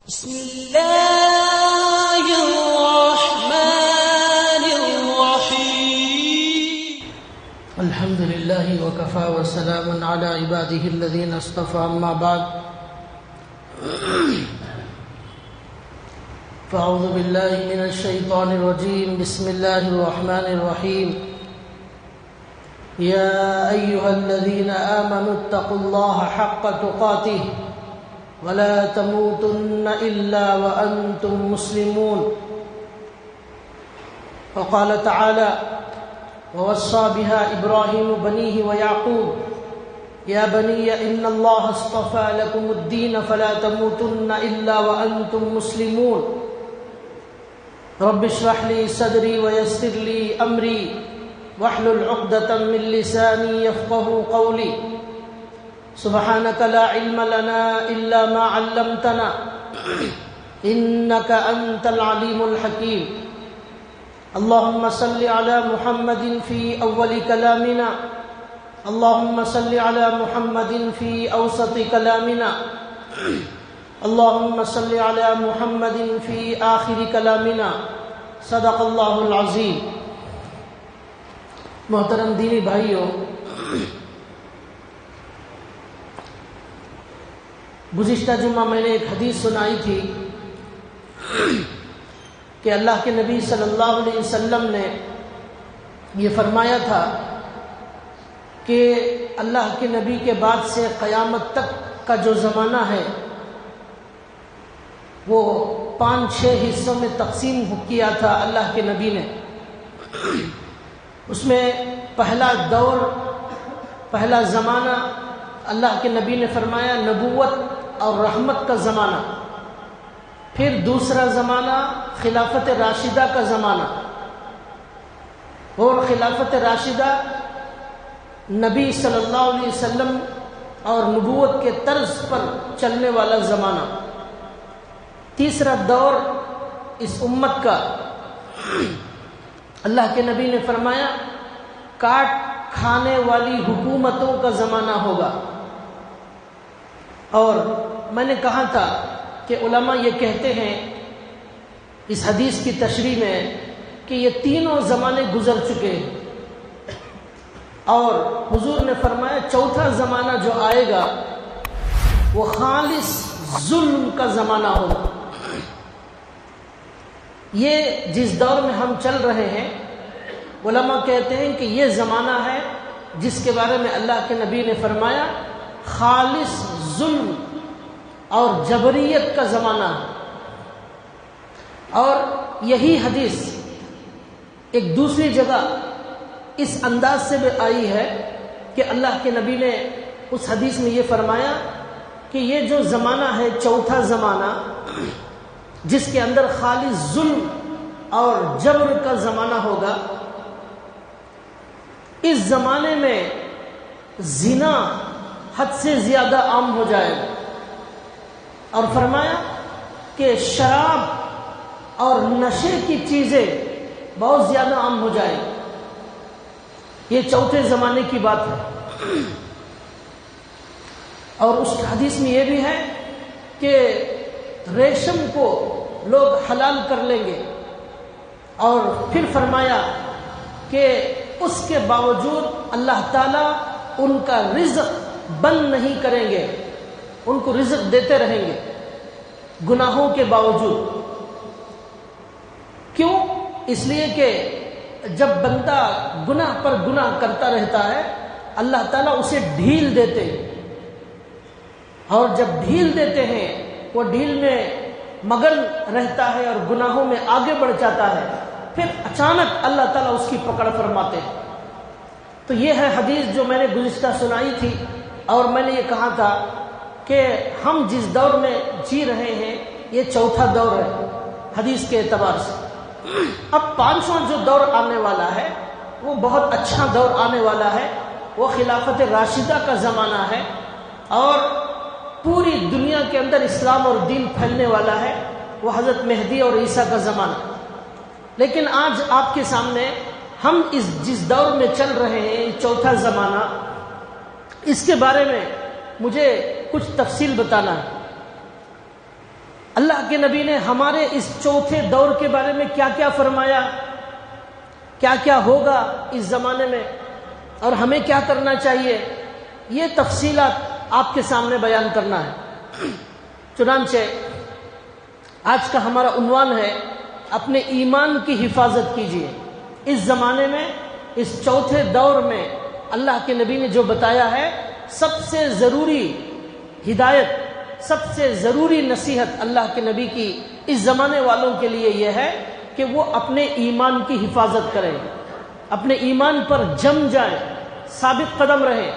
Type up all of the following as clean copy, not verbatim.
بسم الله الرحمن الرحيم الحمد لله وكفى وسلام على عباده الذين اصطفى أما بعد فأعوذ بالله من الشيطان الرجيم بسم الله الرحمن الرحيم يا أيها الذين آمنوا اتقوا الله حق تقاته ولا تموتن إلا وأنتم مسلمون وقال تعالى ووصى بها إبراهيم بنيه ويعقوب يا بني إن الله اصطفى لكم الدين فلا تموتن إلا وأنتم مسلمون رب اشرح لي صدري ويسر لي أمري واحلل عقدة من لساني يفقه قولي سبحانك لا علم لنا إلا ما علمتنا إنك أنت العليم الحكيم اللهم صل على محمد في أول كلامنا اللهم صل على محمد في أوسط كلامنا اللهم صل على محمد في آخر كلامنا صدق اللہ العظیم. محترم دینی بھائیوں، گزشتہ جمعہ میں نے ایک حدیث سنائی تھی کہ اللہ کے نبی صلی اللہ علیہ وسلم نے یہ فرمایا تھا کہ اللہ کے نبی کے بعد سے قیامت تک کا جو زمانہ ہے وہ 5-6 حصوں میں تقسیم کیا تھا اللہ کے نبی نے. اس میں پہلا دور، پہلا زمانہ اللہ کے نبی نے فرمایا نبوت اور رحمت کا زمانہ. پھر دوسرا زمانہ خلافت راشدہ کا زمانہ، اور خلافت راشدہ نبی صلی اللہ علیہ وسلم اور نبوت کے طرز پر چلنے والا زمانہ. تیسرا دور اس امت کا اللہ کے نبی نے فرمایا کاٹ کھانے والی حکومتوں کا زمانہ ہوگا. اور میں نے کہا تھا کہ علماء یہ کہتے ہیں اس حدیث کی تشریح میں کہ یہ تینوں زمانے گزر چکے ہیں، اور حضور نے فرمایا چوتھا زمانہ جو آئے گا وہ خالص ظلم کا زمانہ ہوگا. یہ جس دور میں ہم چل رہے ہیں، علماء کہتے ہیں کہ یہ زمانہ ہے جس کے بارے میں اللہ کے نبی نے فرمایا خالص ظلم اور جبریت کا زمانہ ہے. اور یہی حدیث ایک دوسری جگہ اس انداز سے بھی آئی ہے کہ اللہ کے نبی نے اس حدیث میں یہ فرمایا کہ یہ جو زمانہ ہے چوتھا زمانہ جس کے اندر خالص ظلم اور جبر کا زمانہ ہوگا، اس زمانے میں زنا حد سے زیادہ عام ہو جائے گا. اور فرمایا کہ شراب اور نشے کی چیزیں بہت زیادہ عام ہو جائے گی. یہ چوتھے زمانے کی بات ہے. اور اس حدیث میں یہ بھی ہے کہ ریشم کو لوگ حلال کر لیں گے، اور پھر فرمایا کہ اس کے باوجود اللہ تعالیٰ ان کا رزق بند نہیں کریں گے، ان کو رزق دیتے رہیں گے گناہوں کے باوجود. کیوں؟ اس لیے کہ جب بندہ گناہ پر گناہ کرتا رہتا ہے اللہ تعالیٰ اسے ڈھیل دیتے ہیں، اور جب ڈھیل دیتے ہیں وہ ڈھیل میں مگن رہتا ہے اور گناہوں میں آگے بڑھ جاتا ہے، پھر اچانک اللہ تعالیٰ اس کی پکڑ فرماتے ہیں. تو یہ ہے حدیث جو میں نے گزشتہ سنائی تھی، اور میں نے یہ کہا تھا کہ ہم جس دور میں جی رہے ہیں یہ چوتھا دور ہے حدیث کے اعتبار سے. اب 5واں جو دور آنے والا ہے وہ بہت اچھا دور آنے والا ہے، وہ خلافت راشدہ کا زمانہ ہے، اور پوری دنیا کے اندر اسلام اور دین پھیلنے والا ہے، وہ حضرت مہدی اور عیسیٰ کا زمانہ. لیکن آج آپ کے سامنے ہم جس دور میں چل رہے ہیں چوتھا زمانہ، اس کے بارے میں مجھے کچھ تفصیل بتانا ہے. اللہ کے نبی نے ہمارے اس چوتھے دور کے بارے میں کیا کیا فرمایا، کیا کیا ہوگا اس زمانے میں اور ہمیں کیا کرنا چاہیے، یہ تفصیلات آپ کے سامنے بیان کرنا ہے۔ چنانچہ آج کا ہمارا عنوان ہے اپنے ایمان کی حفاظت کیجیے۔ اس زمانے میں، اس چوتھے دور میں اللہ کے نبی نے جو بتایا ہے، سب سے ضروری ہدایت، سب سے ضروری نصیحت اللہ کے نبی کی اس زمانے والوں کے لیے یہ ہے کہ وہ اپنے ایمان کی حفاظت کریں، اپنے ایمان پر جم جائیں، ثابت قدم رہیں۔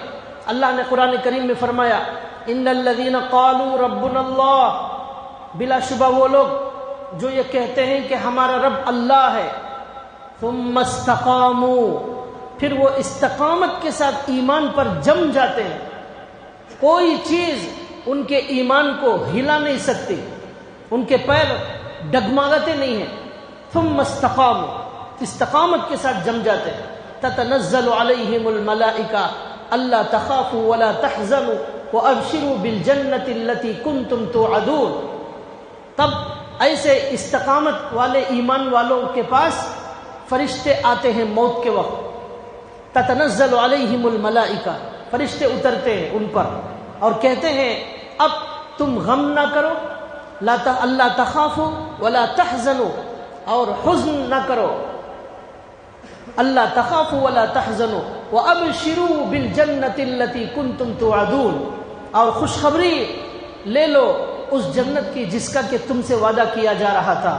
اللہ نے قرآن کریم میں فرمایا ان الذین قالوا ربنا اللہ، بلا شبہ وہ لوگ جو یہ کہتے ہیں کہ ہمارا رب اللہ ہے، ثم استقاموا، پھر وہ استقامت کے ساتھ ایمان پر جم جاتے ہیں، کوئی چیز ان کے ایمان کو ہلا نہیں سکتی، ان کے پیر ڈگمگاتے نہیں ہیں۔ ثم استقاموا، استقامت کے ساتھ جم جاتے ہیں۔ تتنزل علیہم الملائکہ الا تخافوا ولا تحزنوا وابشروا بالجنۃ التي کنتم توعدون۔ تب ایسے استقامت والے ایمان والوں کے پاس فرشتے آتے ہیں موت کے وقت، تتنزل علیہم الملائکہ، فرشتے اترتے ہیں ان پر اور کہتے ہیں اب تم غم نہ کرو، اللہ تخافوا ولا تحزنوا، اور حزن نہ کرو، اللہ تخافوا ولا تحزنوا وابشروا بالجنۃ التي کنتم توعدون، اور خوشخبری لے لو اس جنت کی جس کا کہ تم سے وعدہ کیا جا رہا تھا۔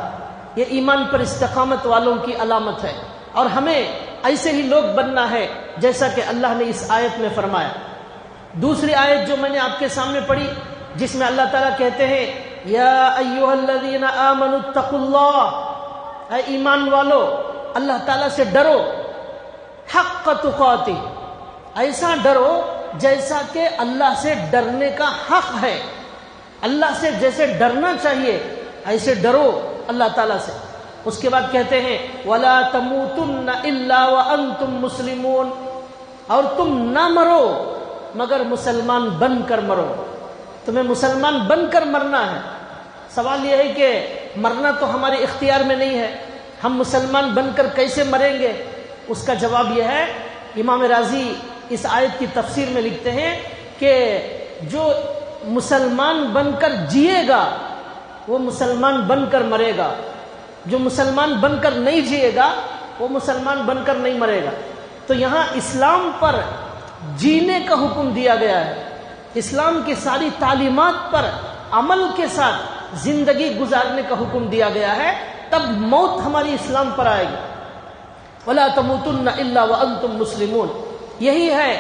یہ ایمان پر استقامت والوں کی علامت ہے، اور ہمیں ایسے ہی لوگ بننا ہے جیسا کہ اللہ نے اس آیت میں فرمایا۔ دوسری آیت جو میں نے آپ کے سامنے پڑھی، جس میں اللہ تعالیٰ کہتے ہیں یا ایھا الذین آمنوا اتقوا اللہ، اے ایمان والو اللہ تعالیٰ سے ڈرو، حق تقاتہ، ایسا ڈرو جیسا کہ اللہ سے ڈرنے کا حق ہے، اللہ سے جیسے ڈرنا چاہیے ایسے ڈرو اللہ تعالیٰ سے۔ اس کے بعد کہتے ہیں وَلَا تَمُوتُنَّ إِلَّا وَأَنْتُمْ مُسْلِمُونَ، اور تم نہ مرو مگر مسلمان بن کر مرو، تمہیں مسلمان بن کر مرنا ہے۔ سوال یہ ہے کہ مرنا تو ہمارے اختیار میں نہیں ہے، ہم مسلمان بن کر کیسے مریں گے؟ اس کا جواب یہ ہے، امام رازی اس آیت کی تفسیر میں لکھتے ہیں کہ جو مسلمان بن کر جیے گا وہ مسلمان بن کر مرے گا، جو مسلمان بن کر نہیں جیے گا وہ مسلمان بن کر نہیں مرے گا۔ تو یہاں اسلام پر جینے کا حکم دیا گیا ہے، اسلام کی ساری تعلیمات پر عمل کے ساتھ زندگی گزارنے کا حکم دیا گیا ہے، تب موت ہماری اسلام پر آئے گی۔ وَلَا تَمُوتُنَّ إِلَّا وَأَنْتُمْ مُسْلِمُونَ، یہی ہے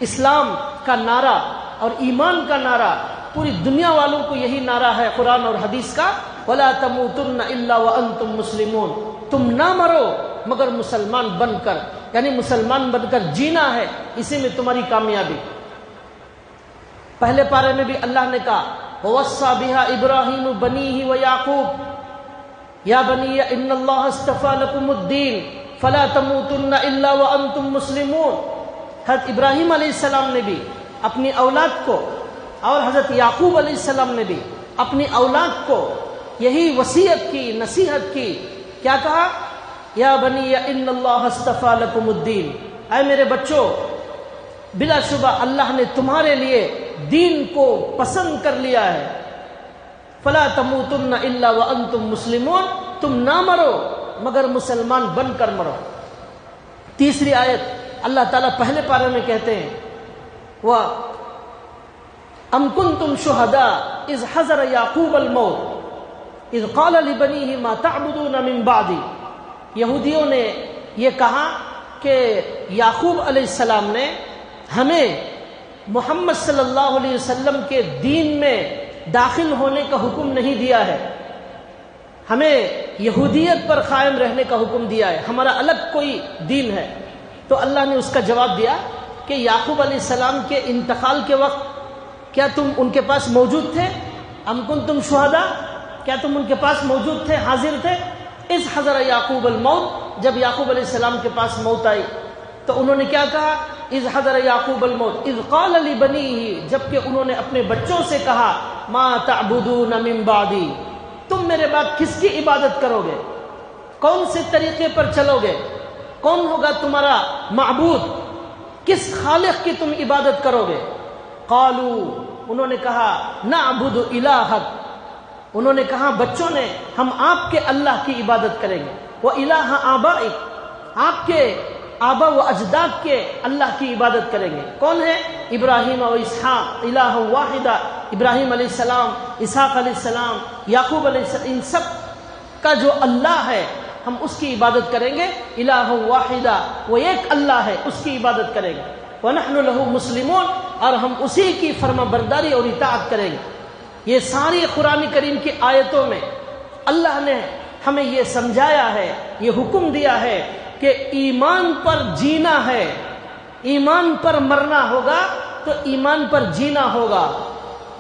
اسلام کا نعرہ اور ایمان کا نعرہ، پوری دنیا والوں کو یہی نعرہ ہے قرآن اور حدیث کا، وَلَا تَمُوتُنَّ إِلَّا وَأَنْتُمْ مُسْلِمُونَ، تم نہ مرو مگر مسلمان بن کر، یعنی مسلمان بن کر جینا ہے، اسی میں تمہاری کامیابی۔ پہلے پارے میں بھی اللہ نے کہا وَوَصَّى بِهَا إِبْرَاهِيمُ بَنِيهِ وَيَعْقُوبُ يَا بَنِيَّ إِنَّ اللَّهَ اصْطَفَىٰ لَكُمُ الدِّينَ فَلَا تَمُوتُنَّ إِلَّا وَأَنْتُمْ مُسْلِمُونَ۔ حضرت ابراہیم علیہ السلام نے بھی اپنی اولاد کو، اور حضرت یعقوب علیہ السلام نے بھی اپنی اولاد کو یہی وصیت کی، نصیحت کی، کیا کہا یا بنی ان اللہ اصطفیٰ لکم الدین، اے میرے بچوں بلا شبہ اللہ نے تمہارے لیے دین کو پسند کر لیا ہے، فلا تموتن الا وانتم مسلمون، تم نہ مرو مگر مسلمان بن کر مرو۔ تیسری آیت اللہ تعالیٰ پہلے پارے میں کہتے ہیں ام کنتم شہداء اذ حضر یعقوب الموت اذ قال لبنیہ ما تعبدون من بعدی۔ یہودیوں نے یہ کہا کہ یعقوب علیہ السلام نے ہمیں محمد صلی اللہ علیہ وسلم کے دین میں داخل ہونے کا حکم نہیں دیا ہے، ہمیں یہودیت پر قائم رہنے کا حکم دیا ہے، ہمارا الگ کوئی دین ہے۔ تو اللہ نے اس کا جواب دیا کہ یعقوب علیہ السلام کے انتقال کے وقت کیا تم ان کے پاس موجود تھے؟ ام کنتم شہداء، کیا تم ان کے پاس موجود تھے، حاضر تھے؟ اذ حضر یعقوب الموت، جب یعقوب علیہ السلام کے پاس موت آئی تو انہوں نے کیا کہا؟ اذ حضر یعقوب الموت اذ قال لبنیہ، جبکہ انہوں نے اپنے بچوں سے کہا ما تعبدون من بعدی، تم میرے بعد کس کی عبادت کرو گے؟ کون سے طریقے پر چلو گے؟ کون ہوگا تمہارا معبود؟ کس خالق کی تم عبادت کرو گے؟ قالو، انہوں نے کہا نعبد الہک، انہوں نے کہا بچوں نے ہم آپ کے اللہ کی عبادت کریں گے، وہ الہ آبائک، آپ کے آبا و اجداد کے اللہ کی عبادت کریں گے۔ کون ہے؟ ابراہیم و اسحاق، الہ واحدہ، ابراہیم علیہ السلام، اسحاق علیہ السلام، یعقوب علیہ السلام، ان سب کا جو اللہ ہے ہم اس کی عبادت کریں گے۔ الہ واحدہ، وہ ایک اللہ ہے، اس کی عبادت کریں گے۔ وَنَحْنُ لَهُ مُسْلِمُونَ، اور ہم اسی کی فرما برداری اور اطاعت کریں گے۔ یہ ساری قرآن کریم کی آیتوں میں اللہ نے ہمیں یہ سمجھایا ہے، یہ حکم دیا ہے کہ ایمان پر جینا ہے، ایمان پر مرنا ہوگا تو ایمان پر جینا ہوگا،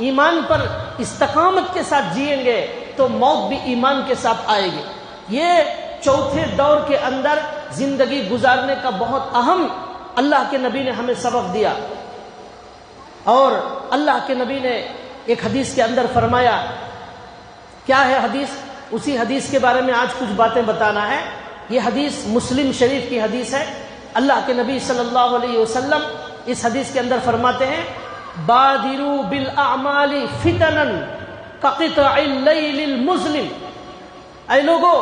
ایمان پر استقامت کے ساتھ جئیں گے تو موت بھی ایمان کے ساتھ آئے گی۔ یہ چوتھے دور کے اندر زندگی گزارنے کا بہت اہم اللہ کے نبی نے ہمیں سبق دیا، اور اللہ کے نبی نے ایک حدیث کے اندر فرمایا، کیا ہے حدیث؟ اسی حدیث کے بارے میں آج کچھ باتیں بتانا ہے۔ یہ حدیث مسلم شریف کی حدیث ہے۔ اللہ کے نبی صلی اللہ علیہ وسلم اس حدیث کے اندر فرماتے ہیں، بادروا بالاعمال فتنا کقطع اللیل المظلم، اے لوگو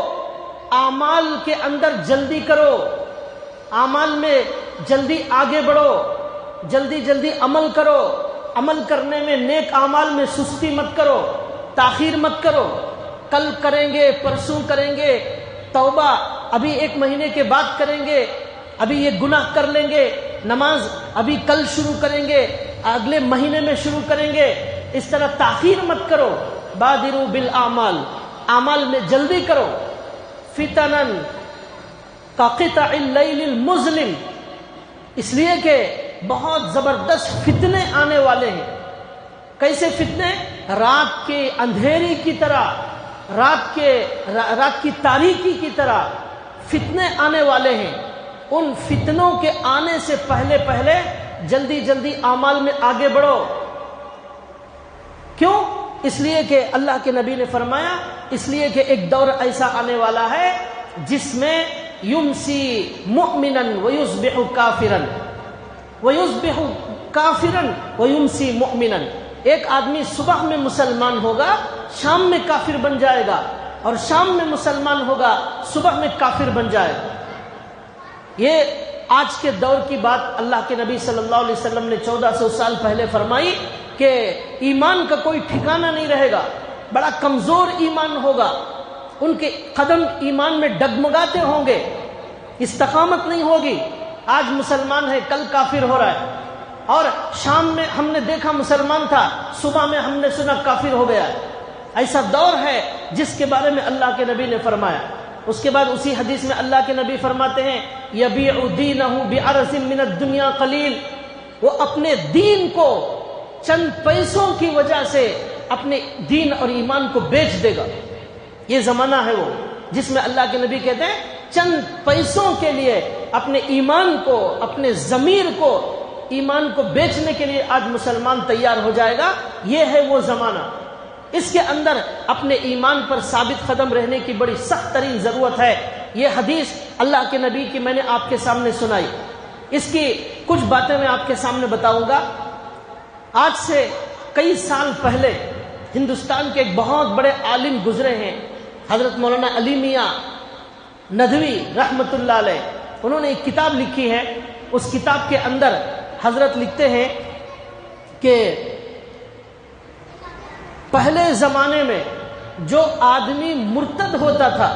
اعمال کے اندر جلدی کرو، اعمال میں جلدی آگے بڑھو، جلدی جلدی عمل کرو، عمل کرنے میں نیک اعمال میں سستی مت کرو، تاخیر مت کرو، کل کریں گے، پرسوں کریں گے، توبہ ابھی 1 مہینے کے بعد کریں گے، ابھی یہ گناہ کر لیں گے، نماز ابھی کل شروع کریں گے، اگلے مہینے میں شروع کریں گے، اس طرح تاخیر مت کرو۔ بادروا بالاعمال، اعمال میں جلدی کرو۔ فتنا کقطع اللیل المظلم، اس لیے کہ بہت زبردست فتنے آنے والے ہیں۔ کیسے فتنے؟ رات کے اندھیری کی طرح، رات کی تاریکی کی طرح فتنے آنے والے ہیں۔ ان فتنوں کے آنے سے پہلے جلدی جلدی اعمال میں آگے بڑھو۔ کیوں؟ اس لیے کہ اللہ کے نبی نے فرمایا، اس لیے کہ ایک دور ایسا آنے والا ہے جس میں یمسی مؤمنا ویصبح کافرا، ویصبح کافرا ویمسی مؤمنا، ایک آدمی صبح میں مسلمان ہوگا، شام میں کافر بن جائے گا، اور شام میں مسلمان ہوگا، صبح میں کافر بن جائے گا۔ یہ آج کے دور کی بات اللہ کے نبی صلی اللہ علیہ وسلم نے 1400 سال پہلے فرمائی کہ ایمان کا کوئی ٹھکانہ نہیں رہے گا، بڑا کمزور ایمان ہوگا، ان کے قدم ایمان میں ڈگمگاتے ہوں گے، استقامت نہیں ہوگی۔ آج مسلمان ہے، کل کافر ہو رہا ہے، اور شام میں ہم نے دیکھا مسلمان تھا، صبح میں ہم نے سنا کافر ہو گیا ہے۔ ایسا دور ہے جس کے بارے میں اللہ کے نبی نے فرمایا۔ اس کے بعد اسی حدیث میں اللہ کے نبی فرماتے ہیں، یبیع دینہ بعرض من الدنیا قلیل، وہ اپنے دین کو چند پیسوں کی وجہ سے اپنے دین اور ایمان کو بیچ دے گا۔ یہ زمانہ ہے وہ جس میں اللہ کے نبی کہتے ہیں چند پیسوں کے لیے اپنے ایمان کو، اپنے ضمیر کو، ایمان کو بیچنے کے لیے آج مسلمان تیار ہو جائے گا۔ یہ ہے وہ زمانہ، اس کے اندر اپنے ایمان پر ثابت قدم رہنے کی بڑی سخت ترین ضرورت ہے۔ یہ حدیث اللہ کے نبی کی میں نے آپ کے سامنے سنائی، اس کی کچھ باتیں میں آپ کے سامنے بتاؤں گا۔ آج سے کئی سال پہلے ہندوستان کے ایک بہت بڑے عالم گزرے ہیں، حضرت مولانا علی میاں ندوی رحمت اللہ علیہ، انہوں نے ایک کتاب لکھی ہے۔ اس کتاب کے اندر حضرت لکھتے ہیں کہ پہلے زمانے میں جو آدمی مرتد ہوتا تھا،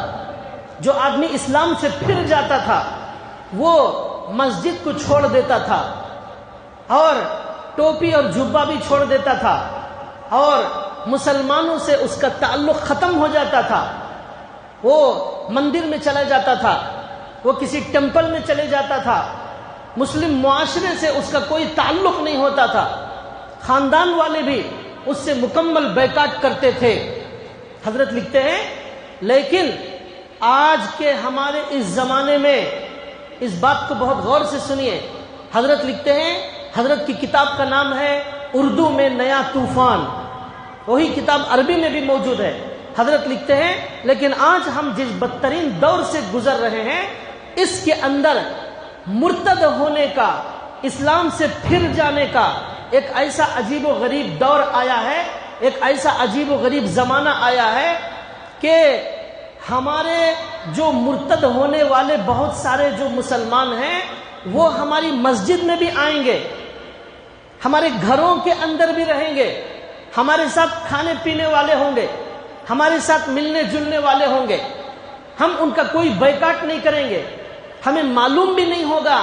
جو آدمی اسلام سے پھر جاتا تھا، وہ مسجد کو چھوڑ دیتا تھا، اور ٹوپی اور جبہ بھی چھوڑ دیتا تھا، اور مسلمانوں سے اس کا تعلق ختم ہو جاتا تھا۔ وہ مندر میں چلا جاتا تھا، وہ کسی ٹیمپل میں چلے جاتا تھا، مسلم معاشرے سے اس کا کوئی تعلق نہیں ہوتا تھا، خاندان والے بھی اس سے مکمل بیکاٹ کرتے تھے۔ حضرت لکھتے ہیں لیکن آج کے ہمارے اس زمانے میں اس بات کو بہت غور سے سنیے۔ حضرت لکھتے ہیں، حضرت کی کتاب کا نام ہے اردو میں نیا طوفان، وہی کتاب عربی میں بھی موجود ہے۔ حضرت لکھتے ہیں لیکن آج ہم جس بدترین دور سے گزر رہے ہیں اس کے اندر مرتد ہونے کا، اسلام سے پھر جانے کا ایک ایسا عجیب و غریب دور آیا ہے، ایک ایسا عجیب و غریب زمانہ آیا ہے کہ ہمارے جو مرتد ہونے والے بہت سارے جو مسلمان ہیں وہ ہماری مسجد میں بھی آئیں گے، ہمارے گھروں کے اندر بھی رہیں گے، ہمارے ساتھ کھانے پینے والے ہوں گے، ہمارے ساتھ ملنے جلنے والے ہوں گے، ہم ان کا کوئی بائیکاٹ نہیں کریں گے، ہمیں معلوم بھی نہیں ہوگا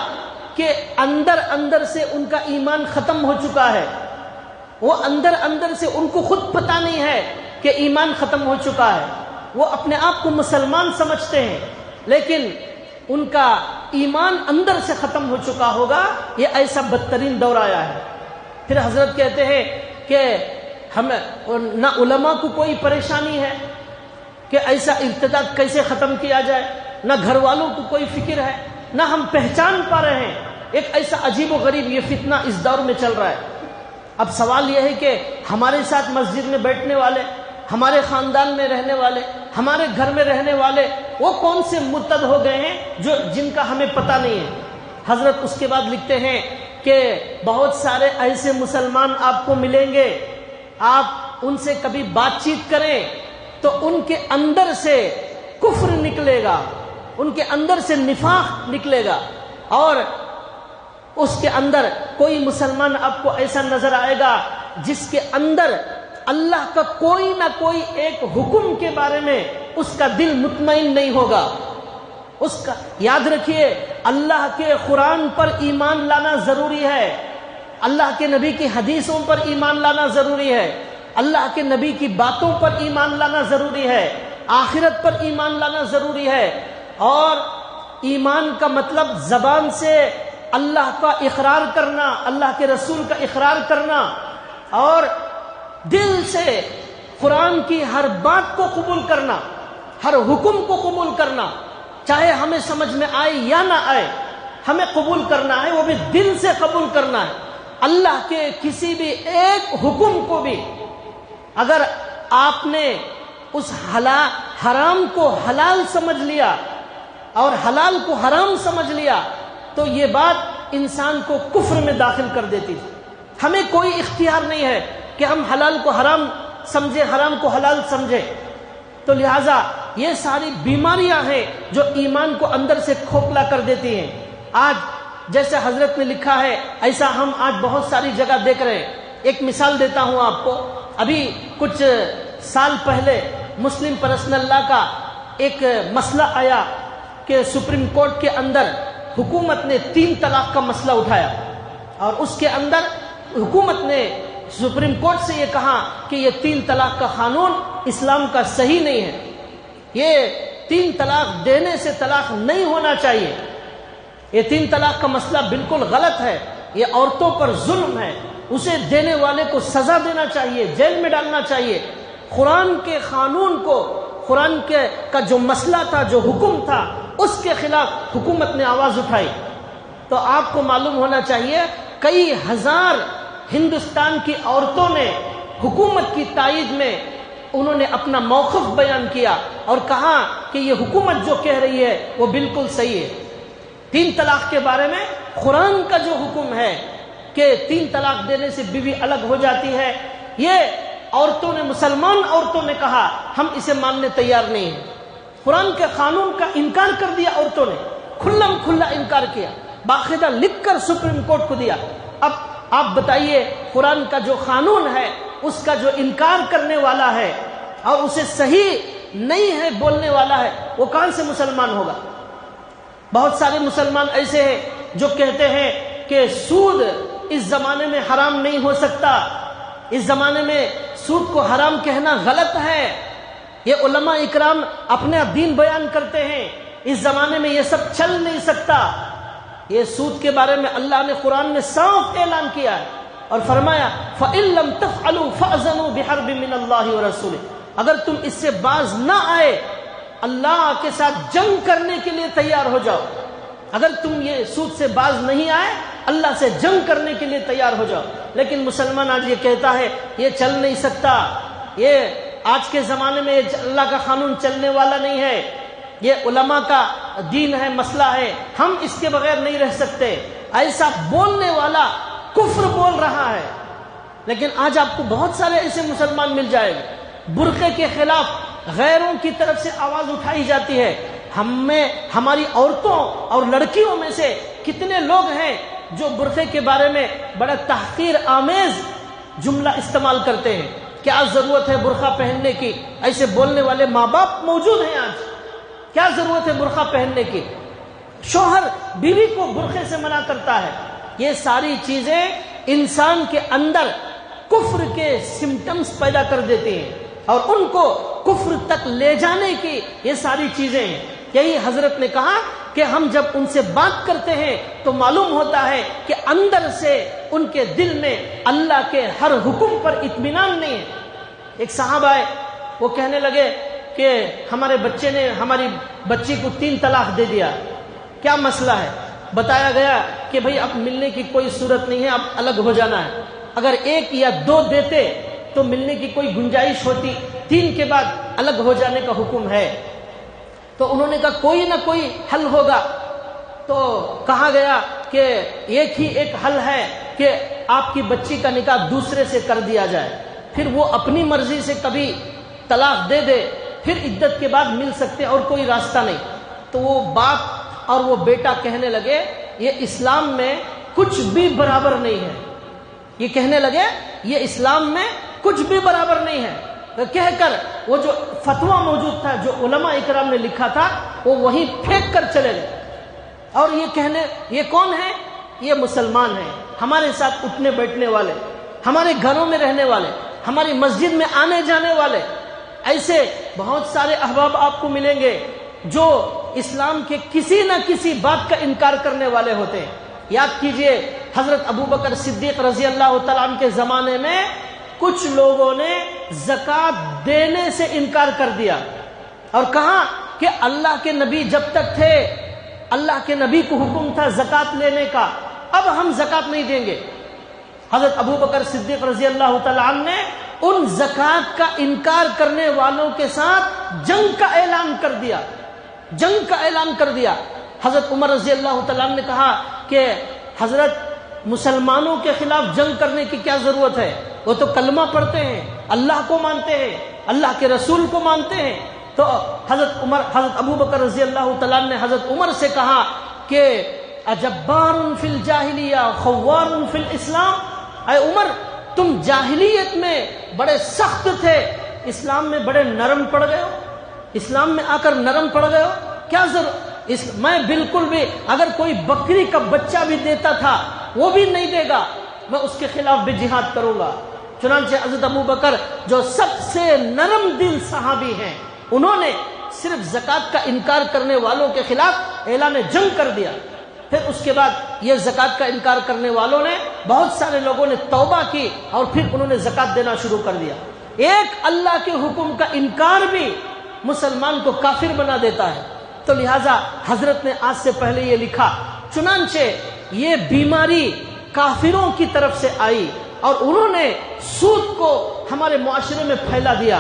کہ اندر اندر سے ان کا ایمان ختم ہو چکا ہے، وہ اندر اندر سے ان کو خود پتہ نہیں ہے کہ ایمان ختم ہو چکا ہے، وہ اپنے آپ کو مسلمان سمجھتے ہیں لیکن ان کا ایمان اندر سے ختم ہو چکا ہوگا۔ یہ ایسا بدترین دور آیا ہے۔ پھر حضرت کہتے ہیں کہ ہمیں نہ علماء کو کوئی پریشانی ہے کہ ایسا ارتداد کیسے ختم کیا جائے، نہ گھر والوں کو کوئی فکر ہے، نہ ہم پہچان پا رہے ہیں۔ ایک ایسا عجیب و غریب یہ فتنہ اس دور میں چل رہا ہے۔ اب سوال یہ ہے کہ ہمارے ساتھ مسجد میں بیٹھنے والے، ہمارے خاندان میں رہنے والے، ہمارے گھر میں رہنے والے، وہ کون سے مرتد ہو گئے ہیں جن کا ہمیں پتہ نہیں ہے۔ حضرت اس کے بعد لکھتے ہیں کہ بہت سارے ایسے مسلمان آپ کو ملیں گے، آپ ان سے کبھی بات چیت کریں تو ان کے اندر سے کفر نکلے گا، ان کے اندر سے نفاق نکلے گا، اور اس کے اندر کوئی مسلمان آپ کو ایسا نظر آئے گا جس کے اندر اللہ کا کوئی نہ کوئی ایک حکم کے بارے میں اس کا دل مطمئن نہیں ہوگا۔ اس کا یاد رکھیے، اللہ کے قرآن پر ایمان لانا ضروری ہے، اللہ کے نبی کی حدیثوں پر ایمان لانا ضروری ہے، اللہ کے نبی کی باتوں پر ایمان لانا ضروری ہے، آخرت پر ایمان لانا ضروری ہے۔ اور ایمان کا مطلب زبان سے اللہ کا اقرار کرنا، اللہ کے رسول کا اقرار کرنا، اور دل سے قرآن کی ہر بات کو قبول کرنا، ہر حکم کو قبول کرنا، چاہے ہمیں سمجھ میں آئے یا نہ آئے، ہمیں قبول کرنا ہے، وہ بھی دل سے قبول کرنا ہے۔ اللہ کے کسی بھی ایک حکم کو بھی اگر آپ نے اس حرام کو حلال سمجھ لیا اور حلال کو حرام سمجھ لیا تو یہ بات انسان کو کفر میں داخل کر دیتی ہے۔ ہمیں کوئی اختیار نہیں ہے کہ ہم حلال کو حرام سمجھے، حرام کو حلال سمجھے۔ تو لہٰذا یہ ساری بیماریاں ہیں جو ایمان کو اندر سے کھوکھلا کر دیتی ہیں۔ آج جیسے حضرت نے لکھا ہے ایسا ہم آج بہت ساری جگہ دیکھ رہے ہیں۔ ایک مثال دیتا ہوں آپ کو، ابھی کچھ سال پہلے مسلم پرسنل لا کا ایک مسئلہ آیا کہ سپریم کورٹ کے اندر حکومت نے 3 طلاق کا مسئلہ اٹھایا، اور اس کے اندر حکومت نے سپریم کورٹ سے یہ کہا کہ یہ 3 طلاق کا قانون اسلام کا صحیح نہیں ہے، یہ 3 طلاق دینے سے طلاق نہیں ہونا چاہیے، یہ 3 طلاق کا مسئلہ بالکل غلط ہے، یہ عورتوں پر ظلم ہے، اسے دینے والے کو سزا دینا چاہیے، جیل میں ڈالنا چاہیے۔ قرآن کے قانون کو، قرآن کا جو مسئلہ تھا، جو حکم تھا، اس کے خلاف حکومت نے آواز اٹھائی۔ تو آپ کو معلوم ہونا چاہیے کئی ہزار ہندوستان کی عورتوں نے حکومت کی تائید میں انہوں نے اپنا موقف بیان کیا اور کہا کہ یہ حکومت جو کہہ رہی ہے وہ بالکل صحیح ہے۔ 3 طلاق کے بارے میں قرآن کا جو حکم ہے کہ 3 طلاق دینے سے بیوی الگ ہو جاتی ہے، یہ عورتوں نے، مسلمان عورتوں نے کہا ہم اسے ماننے تیار نہیں ہیں۔ قرآن کے قانون کا انکار کر دیا عورتوں نے، کھلم کھلا انکار کیا، باقاعدہ لکھ کر سپریم کورٹ کو دیا۔ اب آپ بتائیے، قرآن کا جو قانون ہے اس کا جو انکار کرنے والا ہے اور اسے صحیح نہیں ہے بولنے والا ہے، وہ کہاں سے مسلمان ہوگا؟ بہت سارے مسلمان ایسے ہیں جو کہتے ہیں کہ سود اس زمانے میں حرام نہیں ہو سکتا، اس زمانے میں سود کو حرام کہنا غلط ہے، یہ علماء اکرام اپنا دین بیان کرتے ہیں، اس زمانے میں یہ سب چل نہیں سکتا۔ یہ سود کے بارے میں اللہ نے قرآن میں صاف اعلان کیا ہے اور فرمایا فَإِن لَمْ تَفْعَلُوا فَأْذَنُوا بِحَرْبٍ مِّنَ اللَّهِ وَرَسُولِهِ، اگر تم اس سے باز نہ آئے اللہ کے ساتھ جنگ کرنے کے لیے تیار ہو جاؤ۔ اگر تم یہ سود سے باز نہیں آئے اللہ سے جنگ کرنے کے لیے تیار ہو جاؤ۔ لیکن مسلمان آج یہ کہتا ہے یہ چل نہیں سکتا، یہ آج کے زمانے میں اللہ کا قانون چلنے والا نہیں ہے، یہ علماء کا دین ہے، مسئلہ ہے، ہم اس کے بغیر نہیں رہ سکتے، ایسا بولنے والا کفر بول رہا ہے۔ لیکن آج آپ کو بہت سارے ایسے مسلمان مل جائیں گے، برقعے کے خلاف غیروں کی طرف سے آواز اٹھائی جاتی ہے۔ ہماری عورتوں اور لڑکیوں میں سے کتنے لوگ ہیں جو برقعے کے بارے میں بڑا تحقیر آمیز جملہ استعمال کرتے ہیں، کیا ضرورت ہے برقع پہننے کی، ایسے بولنے والے ماں باپ موجود ہیں آج، کیا ضرورت ہے برقع پہننے کی، شوہر بیوی کو برقعے سے منع کرتا ہے۔ یہ ساری چیزیں انسان کے اندر کفر کے سمٹمز پیدا کر دیتے ہیں اور ان کو کفر تک لے جانے کی یہ ساری چیزیں ہیں۔ یہی حضرت نے کہا کہ ہم جب ان سے بات کرتے ہیں تو معلوم ہوتا ہے کہ اندر سے ان کے دل میں اللہ کے ہر حکم پر اطمینان نہیں ہے۔ ایک صحابہ ہے، وہ کہنے لگے کہ ہمارے بچے نے ہماری بچی کو 3 طلاق دے دیا، کیا مسئلہ ہے؟ بتایا گیا کہ بھئی اب ملنے کی کوئی صورت نہیں ہے، اب الگ ہو جانا ہے۔ اگر 1 یا 2 دیتے تو ملنے کی کوئی گنجائش ہوتی، 3 کے بعد الگ ہو جانے کا حکم ہے۔ تو انہوں نے کہا کوئی نہ کوئی حل ہوگا، تو کہا گیا کہ ایک حل ہے کہ آپ کی بچی کا نکاح دوسرے سے کر دیا جائے، پھر وہ اپنی مرضی سے کبھی طلاق دے دے، پھر عدت کے بعد مل سکتے اور کوئی راستہ نہیں۔ تو وہ باپ اور وہ بیٹا کہنے لگے یہ اسلام میں کچھ بھی برابر نہیں ہے، یہ کہنے لگے یہ اسلام میں کچھ بھی برابر نہیں ہے، کہہ کر وہ جو فتویٰ موجود تھا، جو علماء اکرام نے لکھا تھا، وہ وہیں پھینک کر چلے گئے۔ اور یہ کون ہے؟ یہ مسلمان ہیں، ہمارے ساتھ اٹھنے بیٹھنے والے، ہمارے گھروں میں رہنے والے، ہماری مسجد میں آنے جانے والے، ایسے بہت سارے احباب آپ کو ملیں گے جو اسلام کے کسی نہ کسی بات کا انکار کرنے والے ہوتے ہیں۔ یاد کیجئے حضرت ابوبکر صدیق رضی اللہ تعالیٰ عنہ کے زمانے میں کچھ لوگوں نے زکوٰۃ دینے سے انکار کر دیا اور کہا کہ اللہ کے نبی جب تک تھے، اللہ کے نبی کو حکم تھا زکوٰۃ لینے کا، اب ہم زکوٰۃ نہیں دیں گے۔ حضرت ابوبکر صدیق رضی اللہ تعالیٰ عنہ نے ان زکوٰۃ کا انکار کرنے والوں کے ساتھ جنگ کا اعلان کر دیا، جنگ کا اعلان کر دیا۔ حضرت عمر رضی اللہ تعالیٰ عنہ نے کہا کہ حضرت مسلمانوں کے خلاف جنگ کرنے کی کیا ضرورت ہے، وہ تو کلمہ پڑھتے ہیں، اللہ کو مانتے ہیں، اللہ کے رسول کو مانتے ہیں۔ تو حضرت ابوبکر رضی اللہ تعالیٰ عنہ نے حضرت عمر سے کہا کہ اجبار فی الجاہلیہ خوار فی الاسلام، اے عمر تم جاہلیت میں بڑے سخت تھے، اسلام میں بڑے نرم پڑ گئے ہو، اسلام میں آ کر نرم پڑ گئے ہو، کیا ضرورت؟ میں بالکل بھی، اگر کوئی بکری کا بچہ بھی دیتا تھا وہ بھی نہیں دے گا، میں اس کے خلاف بھی جہاد کروں گا۔ چنانچہ حضرت ابوبکر جو سب سے نرم دل صحابی ہیں، انہوں نے صرف زکوٰۃ کا انکار کرنے والوں کے خلاف اعلان جنگ کر دیا۔ پھر اس کے بعد یہ زکوٰۃ کا انکار کرنے والوں نے، بہت سارے لوگوں نے توبہ کی اور پھر انہوں نے زکوٰۃ دینا شروع کر دیا۔ ایک اللہ کے حکم کا انکار بھی مسلمان کو کافر بنا دیتا ہے۔ تو لہٰذا حضرت نے آج سے پہلے یہ لکھا، چنانچہ یہ بیماری کافروں کی طرف سے آئی اور انہوں نے سود کو ہمارے معاشرے میں پھیلا دیا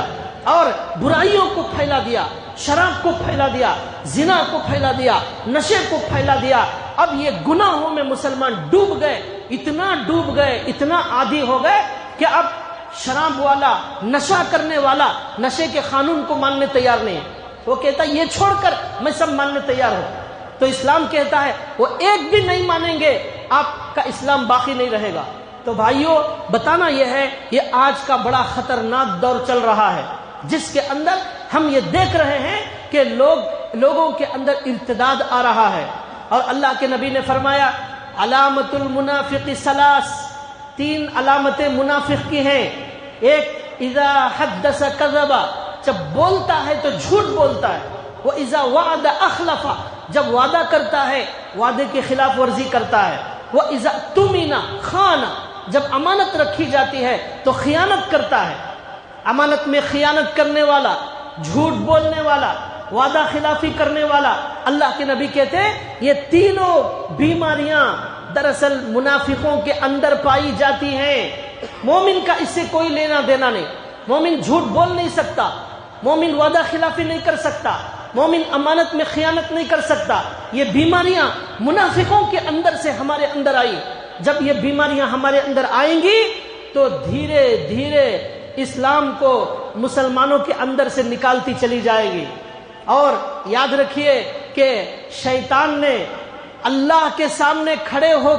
اور برائیوں کو پھیلا دیا، شراب کو پھیلا دیا، زنا کو پھیلا دیا، نشے کو پھیلا دیا۔ اب یہ گناہوں میں مسلمان ڈوب گئے، اتنا ڈوب گئے، اتنا عادی ہو گئے کہ اب شراب والا، نشہ کرنے والا نشے کے قانون کو ماننے تیار نہیں ہے۔ وہ کہتا ہے یہ چھوڑ کر میں سب ماننے تیار ہوں۔ تو اسلام کہتا ہے وہ ایک بھی نہیں مانیں گے، آپ کا اسلام باقی نہیں رہے گا۔ تو بھائیوں، بتانا یہ ہے، یہ آج کا بڑا خطرناک دور چل رہا ہے جس کے اندر ہم یہ دیکھ رہے ہیں کہ لوگوں کے اندر ارتداد آ رہا ہے۔ اور اللہ کے نبی نے فرمایا علامت المنافق ثلاث، 3 علامتیں منافق کی ہیں۔ ایک اذا حدث کذب، جب بولتا ہے تو جھوٹ بولتا ہے، وہ اذا وعد اخلف، جب وعدہ کرتا ہے وعدے کی خلاف ورزی کرتا ہے، وہ اذا اؤتمن خان، جب امانت رکھی جاتی ہے تو خیانت کرتا ہے۔ امانت میں خیانت کرنے والا، جھوٹ بولنے والا، وعدہ خلافی کرنے والا، اللہ کے نبی کہتے ہیں یہ تینوں بیماریاں دراصل منافقوں کے اندر پائی جاتی ہیں۔ مومن کا اس سے کوئی لینا دینا نہیں۔ مومن جھوٹ بول نہیں سکتا، مومن وعدہ خلافی نہیں کر سکتا، مومن امانت میں خیانت نہیں کر سکتا۔ یہ بیماریاں منافقوں کے اندر سے ہمارے اندر آئی۔ جب یہ بیماریاں ہمارے اندر آئیں گی تو دھیرے دھیرے اسلام کو مسلمانوں کے اندر سے نکالتی چلی جائے گی۔ اور یاد رکھیے کہ شیطان نے اللہ کے سامنے کھڑے ہو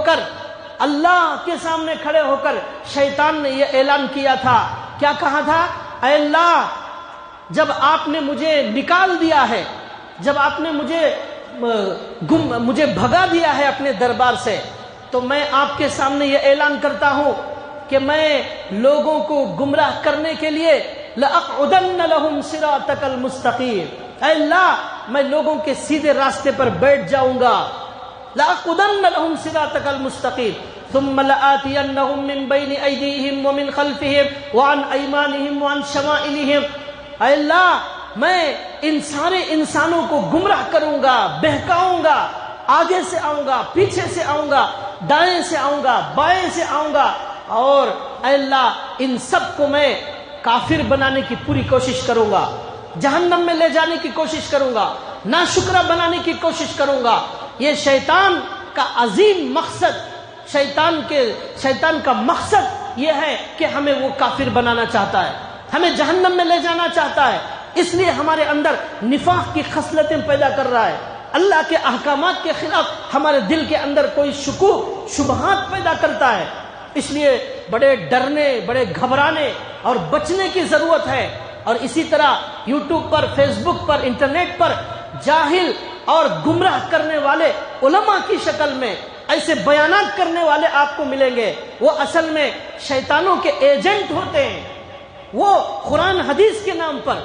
کر شیطان نے یہ اعلان کیا تھا، کیا کہا تھا؟ اے اللہ، جب آپ نے مجھے نکال دیا ہے، جب آپ نے مجھے بھگا دیا ہے اپنے دربار سے، تو میں آپ کے سامنے یہ اعلان کرتا ہوں کہ میں لوگوں کو گمراہ کرنے کے لیے لَأَقْعُدَنَّ لَهُمْ صِرَاطَكَ الْمُسْتَقِيمَ، اے اللہ میں لوگوں کے سیدھے راستے پر بیٹھ جاؤں گا۔ لَأَقْعُدَنَّ لَهُمْ صِرَاطَكَ الْمُسْتَقِيمَ ثُمَّ لَآتِيَنَّهُمْ مِنْ بَيْنِ أَيْدِيهِمْ وَمِنْ خَلْفِهِمْ وَعَنْ أَيْمَانِهِمْ وَعَنْ شَمَائِلِهِمْ، اے اللہ میں ان سارے انسانوں کو گمراہ کروں گا، بہکاؤں گا، آگے سے آؤں گا، پیچھے سے آؤں گا، دائیں سے آؤں گا، بائیں سے آؤں گا، اور اے اللہ ان سب کو میں کافر بنانے کی پوری کوشش کروں گا، جہنم میں لے جانے کی کوشش کروں گا، ناشکرا بنانے کی کوشش کروں گا۔ یہ شیطان کا عظیم مقصد، شیطان کا مقصد یہ ہے کہ ہمیں وہ کافر بنانا چاہتا ہے، ہمیں جہنم میں لے جانا چاہتا ہے، اس لیے ہمارے اندر نفاق کی خصلتیں پیدا کر رہا ہے، اللہ کے احکامات کے خلاف ہمارے دل کے اندر کوئی شکوک شبہات پیدا کرتا ہے۔ اس لیے بڑے ڈرنے، بڑے گھبرانے اور بچنے کی ضرورت ہے۔ اور اسی طرح یوٹیوب پر، فیس بک پر، انٹرنیٹ پر جاہل اور گمراہ کرنے والے علماء کی شکل میں ایسے بیانات کرنے والے آپ کو ملیں گے، وہ اصل میں شیطانوں کے ایجنٹ ہوتے ہیں۔ وہ قرآن حدیث کے نام پر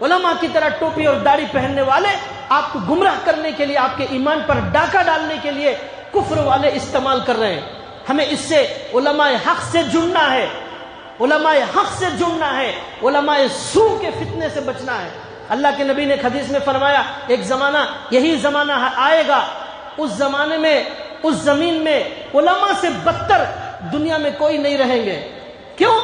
علماء کی طرح ٹوپی اور داڑھی پہننے والے آپ کو گمراہ کرنے کے لیے، آپ کے ایمان پر ڈاکہ ڈالنے کے لیے کفر والے استعمال کر رہے ہیں۔ ہمیں اس سے علماء حق سے جڑنا ہے، علماء حق سے جڑنا ہے، علماء سو کے فتنے سے بچنا ہے۔ اللہ کے نبی نے حدیث میں فرمایا ایک زمانہ، یہی زمانہ آئے گا، اس زمانے میں، اس زمین میں علماء سے بدتر دنیا میں کوئی نہیں رہیں گے۔ کیوں؟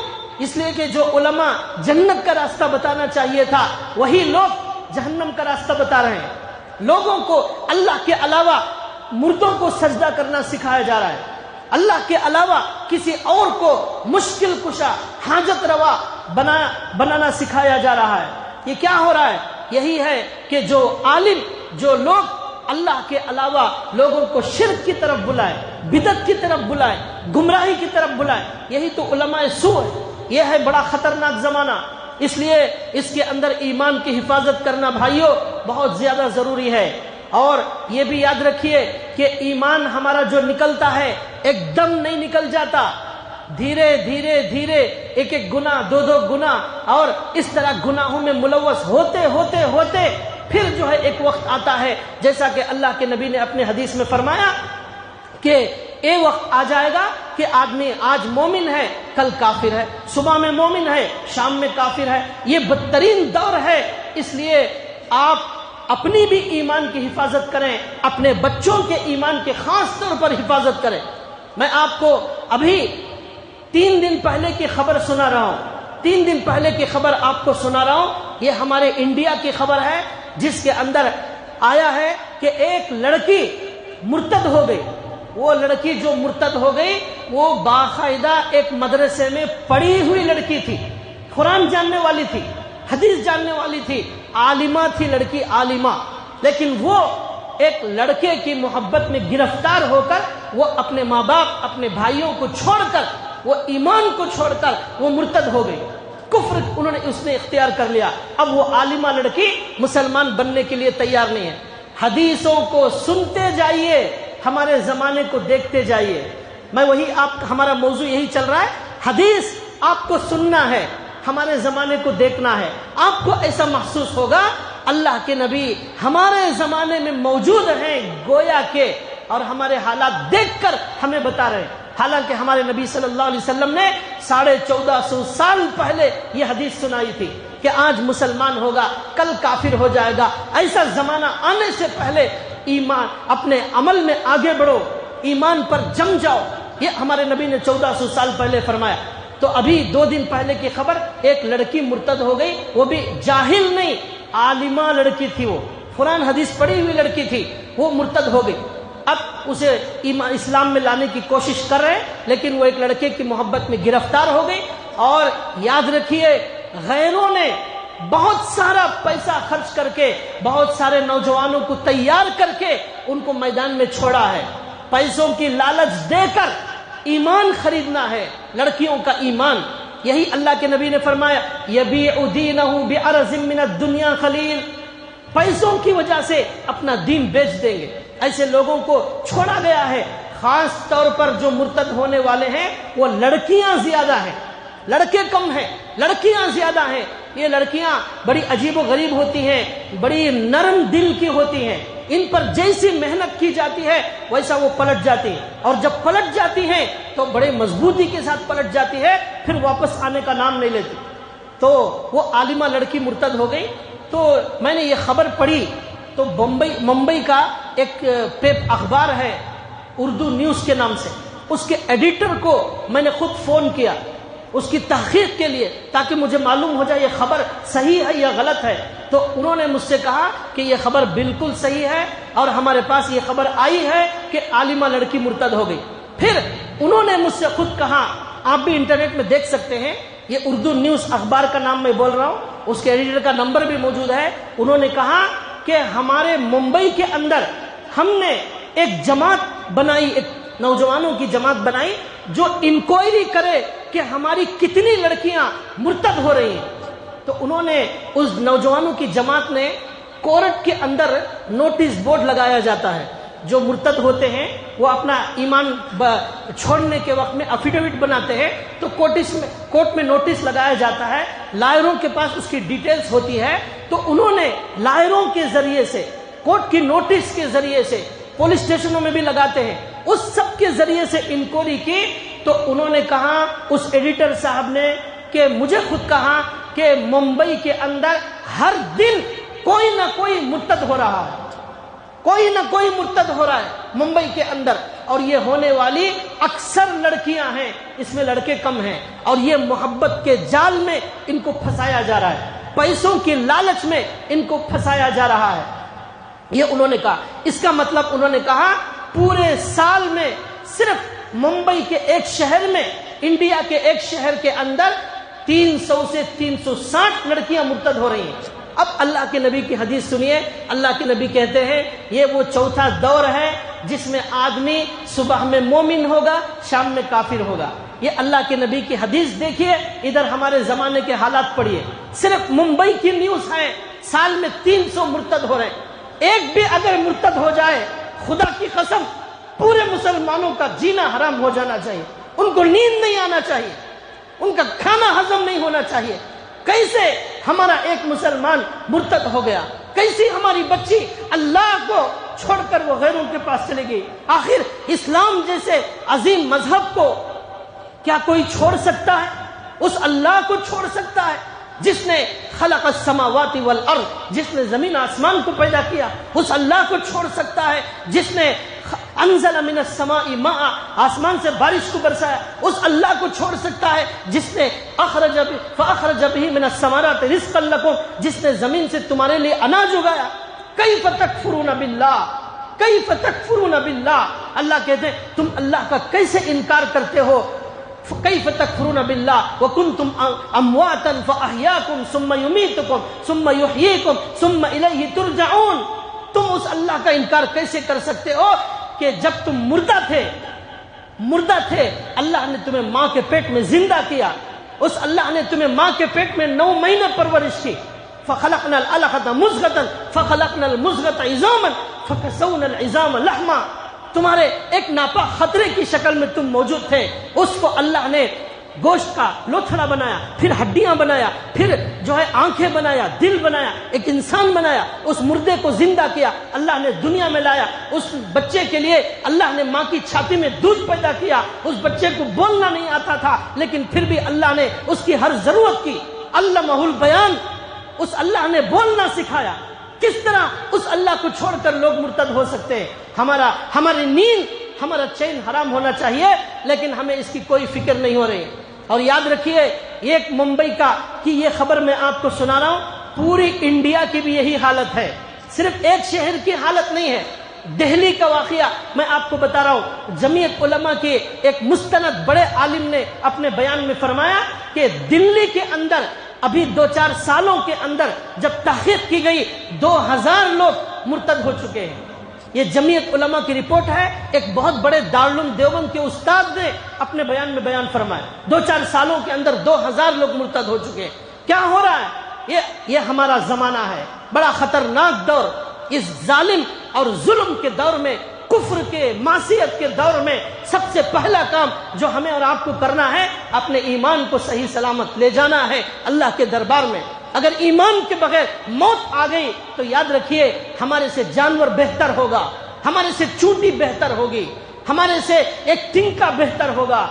اس لیے کہ جو علماء جنت کا راستہ بتانا چاہیے تھا، وہی لوگ جہنم کا راستہ بتا رہے ہیں۔ لوگوں کو اللہ کے علاوہ مردوں کو سجدہ کرنا سکھایا جا رہا ہے، اللہ کے علاوہ کسی اور کو مشکل کشا، حاجت روا بنانا سکھایا جا رہا ہے۔ یہ کیا ہو رہا ہے؟ یہی ہے کہ جو عالم، جو لوگ اللہ کے علاوہ لوگوں کو شرک کی طرف بلائے، بدعت کی طرف بلائے، گمراہی کی طرف بلائے، یہی تو علماء سو ہے۔ یہ ہے بڑا خطرناک زمانہ، اس لیے اس کے اندر ایمان کی حفاظت کرنا بھائیوں بہت زیادہ ضروری ہے۔ اور یہ بھی یاد رکھیے کہ ایمان ہمارا جو نکلتا ہے ایک دم نہیں نکل جاتا، دھیرے دھیرے دھیرے ایک ایک گناہ، دو دو گناہ، اور اس طرح گناہوں میں ملوث ہوتے ہوتے ہوتے پھر جو ہے ایک وقت آتا ہے، جیسا کہ اللہ کے نبی نے اپنے حدیث میں فرمایا کہ ایک وقت آ جائے گا کہ آدمی آج مومن ہے، کل کافر ہے، صبح میں مومن ہے، شام میں کافر ہے۔ یہ بدترین دور ہے، اس لیے آپ اپنی بھی ایمان کی حفاظت کریں، اپنے بچوں کے ایمان کے خاص طور پر حفاظت کریں۔ میں آپ کو ابھی 3 دن پہلے کی خبر سنا رہا ہوں، 3 دن پہلے کی خبر آپ کو سنا رہا ہوں۔ یہ ہمارے انڈیا کی خبر ہے، جس کے اندر آیا ہے کہ ایک لڑکی مرتد ہو گئی۔ وہ لڑکی جو مرتد ہو گئی وہ باقاعدہ ایک مدرسے میں پڑھی ہوئی لڑکی تھی، قرآن جاننے والی تھی، حدیث جاننے والی تھی، عالمہ تھی لڑکی، عالمہ، لیکن وہ ایک لڑکے کی محبت میں گرفتار ہو کر وہ اپنے ماں باپ، اپنے بھائیوں کو چھوڑ کر، وہ ایمان کو چھوڑ کر وہ مرتد ہو گئی، کفر اس نے اختیار کر لیا۔ اب وہ عالمہ لڑکی مسلمان بننے کے لیے تیار نہیں ہے۔ حدیثوں کو سنتے جائیے، ہمارے زمانے کو دیکھتے جائیے۔ ہمارا موضوع یہی چل رہا ہے، حدیث آپ کو سننا ہے، ہمارے زمانے کو دیکھنا ہے۔ آپ کو ایسا محسوس ہوگا اللہ کے نبی ہمارے زمانے میں موجود ہیں گویا کہ، اور ہمارے حالات دیکھ کر ہمیں بتا رہے ہیں۔ حالانکہ ہمارے نبی صلی اللہ علیہ وسلم نے 1450 سال پہلے یہ حدیث سنائی تھی کہ آج مسلمان ہوگا، کل کافر ہو جائے گا۔ ایسا زمانہ آنے سے پہلے ایمان، اپنے عمل میں آگے بڑھو، ایمان پر جم جاؤ، یہ ہمارے نبی نے 1400 سال پہلے فرمایا۔ تو ابھی 2 دن پہلے کی خبر، ایک لڑکی مرتد ہو گئی، وہ بھی جاہل نہیں، عالمہ لڑکی تھی، وہ قرآن حدیث پڑھی ہوئی لڑکی تھی، وہ مرتد ہو گئی۔ اب اسے اسلام میں لانے کی کوشش کر رہے ہیں، لیکن وہ ایک لڑکے کی محبت میں گرفتار ہو گئی۔ اور یاد رکھیے، غیروں نے بہت سارا پیسہ خرچ کر کے، بہت سارے نوجوانوں کو تیار کر کے ان کو میدان میں چھوڑا ہے۔ پیسوں کی لالچ دے کر ایمان خریدنا ہے، لڑکیوں کا ایمان۔ یہی اللہ کے نبی نے فرمایا، یبیع دینہ بعرض من الدنیا خلیل، پیسوں کی وجہ سے اپنا دین بیچ دیں گے، ایسے لوگوں کو چھوڑا گیا ہے۔ خاص طور پر جو مرتد ہونے والے ہیں وہ لڑکیاں زیادہ ہیں، لڑکے کم ہیں، لڑکیاں زیادہ ہیں۔ یہ لڑکیاں بڑی عجیب و غریب ہوتی ہیں، بڑی نرم دل کی ہوتی ہیں، ان پر جیسی محنت کی جاتی ہے ویسا وہ پلٹ جاتی ہیں، اور جب پلٹ جاتی ہیں تو بڑے مضبوطی کے ساتھ پلٹ جاتی ہے، پھر واپس آنے کا نام نہیں لیتی۔ تو وہ عالمہ لڑکی مرتد ہو گئی۔ تو میں نے یہ خبر پڑھی تو ممبئی کا ایک اخبار ہے اردو نیوز کے نام سے، اس کے ایڈیٹر کو میں نے خود فون کیا اس کی تحقیق کے لیے، تاکہ مجھے معلوم ہو جائے یہ خبر صحیح ہے یا غلط ہے۔ تو انہوں نے مجھ سے کہا کہ یہ خبر بالکل صحیح ہے، اور ہمارے پاس یہ خبر آئی ہے کہ عالمہ لڑکی مرتد ہو گئی۔ پھر انہوں نے مجھ سے خود کہا، آپ بھی انٹرنیٹ میں دیکھ سکتے ہیں، یہ اردو نیوز اخبار کا نام میں بول رہا ہوں، اس کے ایڈیٹر کا نمبر بھی موجود ہے۔ انہوں نے کہا کہ ہمارے ممبئی کے اندر ہم نے ایک جماعت بنائی، ایک نوجوانوں کی جماعت بنائی جو انکوائری کرے کہ ہماری کتنی لڑکیاں مرتد ہو رہی ہیں۔ تو انہوں نے اس نوجوانوں کی جماعت نے کورٹ کے اندر نوٹس بورڈ لگایا جاتا ہے، جو مرتد ہوتے ہیں وہ اپنا ایمان چھوڑنے کے وقت میں افیڈیوٹ بناتے ہیں، تو کورٹ میں نوٹس لگایا جاتا ہے، لائروں کے پاس اس کی ڈیٹیلز ہوتی ہے۔ تو انہوں نے لائروں کے ذریعے سے، کورٹ کی نوٹس کے ذریعے سے، پولیس اسٹیشنوں میں بھی لگاتے ہیں، اس سب کے ذریعے سے انکوائری کی۔ تو انہوں نے کہا، اس ایڈیٹر صاحب نے، کہ مجھے خود کہا کہ ممبئی کے اندر ہر دن کوئی نہ کوئی مرتد ہو رہا ہے، کوئی نہ کوئی مرتد ہو رہا ہے ممبئی کے اندر، اور یہ ہونے والی اکثر لڑکیاں ہیں، اس میں لڑکے کم ہیں، اور یہ محبت کے جال میں ان کو پھنسایا جا رہا ہے، پیسوں کی لالچ میں ان کو پھنسایا جا رہا ہے۔ یہ انہوں نے کہا۔ اس کا مطلب انہوں نے کہا پورے سال میں صرف ممبئی کے ایک شہر میں، انڈیا کے ایک شہر کے اندر 300 سے 360 لڑکیاں مرتد ہو رہی ہیں۔ اب اللہ کے نبی کی حدیث سنیے، اللہ کے نبی کہتے ہیں یہ وہ چوتھا دور ہے جس میں آدمی صبح میں مومن ہوگا، شام میں کافر ہوگا۔ یہ اللہ کے نبی کی حدیث دیکھیے، ادھر ہمارے زمانے کے حالات پڑھیے۔ صرف ممبئی کی نیوز ہے، سال میں 300 مرتد ہو رہے ہیں۔ ایک بھی اگر مرتد ہو جائے، خدا کی قسم پورے مسلمانوں کا جینا حرام ہو جانا چاہیے، ان کو نیند نہیں آنا چاہیے، ان کا کھانا ہضم نہیں ہونا چاہیے۔ کیسے ہمارا ایک مسلمان مرتد ہو گیا، کیسی ہماری بچی اللہ کو چھوڑ کر وہ غیروں کے پاس چلے گئی۔ آخر اسلام جیسے عظیم مذہب کو کیا کوئی چھوڑ سکتا ہے؟ اس اللہ کو چھوڑ سکتا ہے جس نے خلق السماوات والارض، جس نے زمین آسمان کو پیدا کیا؟ اس اللہ کو چھوڑ سکتا ہے جس نے انزل من السماء ماء، آسمان سے بارش کو برسایا؟ اس اللہ کو چھوڑ سکتا ہے جس نے فاخرج به من الثمرات رزقا لكم، جس نے زمین سے تمہارے لیے اناج اگایا؟ کیف تکفرون باللہ، کیف تکفرون باللہ، اللہ کہتے ہیں تم اللہ کا کیسے انکار کرتے ہو؟ کیف تکفرون باللہ وکنتم امواتا فاحیاکم ثم یمیتکم ثم یحییکم ثم الیہ ترجعون۔ تم اس اللہ کا انکار کیسے کر سکتے ہو کہ جب تم مردہ تھے اللہ نے تمہیں ماں کے پیٹ میں زندہ کیا، اس اللہ نے تمہیں ماں کے پیٹ میں 9 مہینے پرورش کی۔ فخلقنا العلقة مضغة فخلقنا المضغة عظاما فكسونا العظام لحما، تمہارے ایک ناپا خطرے کی شکل میں تم موجود تھے، اس کو اللہ نے گوشت کا لوتھڑا بنایا، پھر ہڈیاں بنایا، پھر جو ہے آنکھیں بنایا، دل بنایا، ایک انسان بنایا، اس مردے کو زندہ کیا، اللہ نے دنیا میں لایا۔ اس بچے کے لیے اللہ نے ماں کی چھاتی میں دودھ پیدا کیا، اس بچے کو بولنا نہیں آتا تھا، لیکن پھر بھی اللہ نے اس کی ہر ضرورت کی، علمہ البیان، اس اللہ نے بولنا سکھایا۔ کس طرح اس اللہ کو چھوڑ کر لوگ مرتد ہو سکتے ہیں؟ ہماری نیند، ہمارا چین حرام ہونا چاہیے، لیکن ہمیں اس کی کوئی فکر نہیں ہو رہی۔ اور یاد رکھیے ایک ممبئی کا کہ یہ خبر میں آپ کو سنا رہا ہوں، پوری انڈیا کی بھی یہی حالت ہے، صرف ایک شہر کی حالت نہیں ہے۔ دہلی کا واقعہ میں آپ کو بتا رہا ہوں، جمعیت علماء کے ایک مستند بڑے عالم نے اپنے بیان میں فرمایا کہ دلی کے اندر ابھی 2-4 سالوں کے اندر جب تحقیق کی گئی 2000 لوگ مرتد ہو چکے ہیں۔ یہ جمعیت علماء کی رپورٹ ہے، ایک بہت بڑے دارالعلوم دیوبند کے استاد نے اپنے بیان میں بیان فرمایا 2-4 سالوں کے اندر 2000 لوگ مرتد ہو چکے ہیں۔ کیا ہو رہا ہے؟ یہ ہمارا زمانہ ہے، بڑا خطرناک دور۔ اس ظالم اور ظلم کے دور میں، کفر کے، معصیت کے دور میں سب سے پہلا کام جو ہمیں اور آپ کو کرنا ہے، اپنے ایمان کو صحیح سلامت لے جانا ہے اللہ کے دربار میں۔ اگر ایمان کے بغیر موت آ گئی تو یاد رکھیے ہمارے سے جانور بہتر ہوگا، ہمارے سے چونٹی بہتر ہوگی، ہمارے سے ایک تنکا بہتر ہوگا،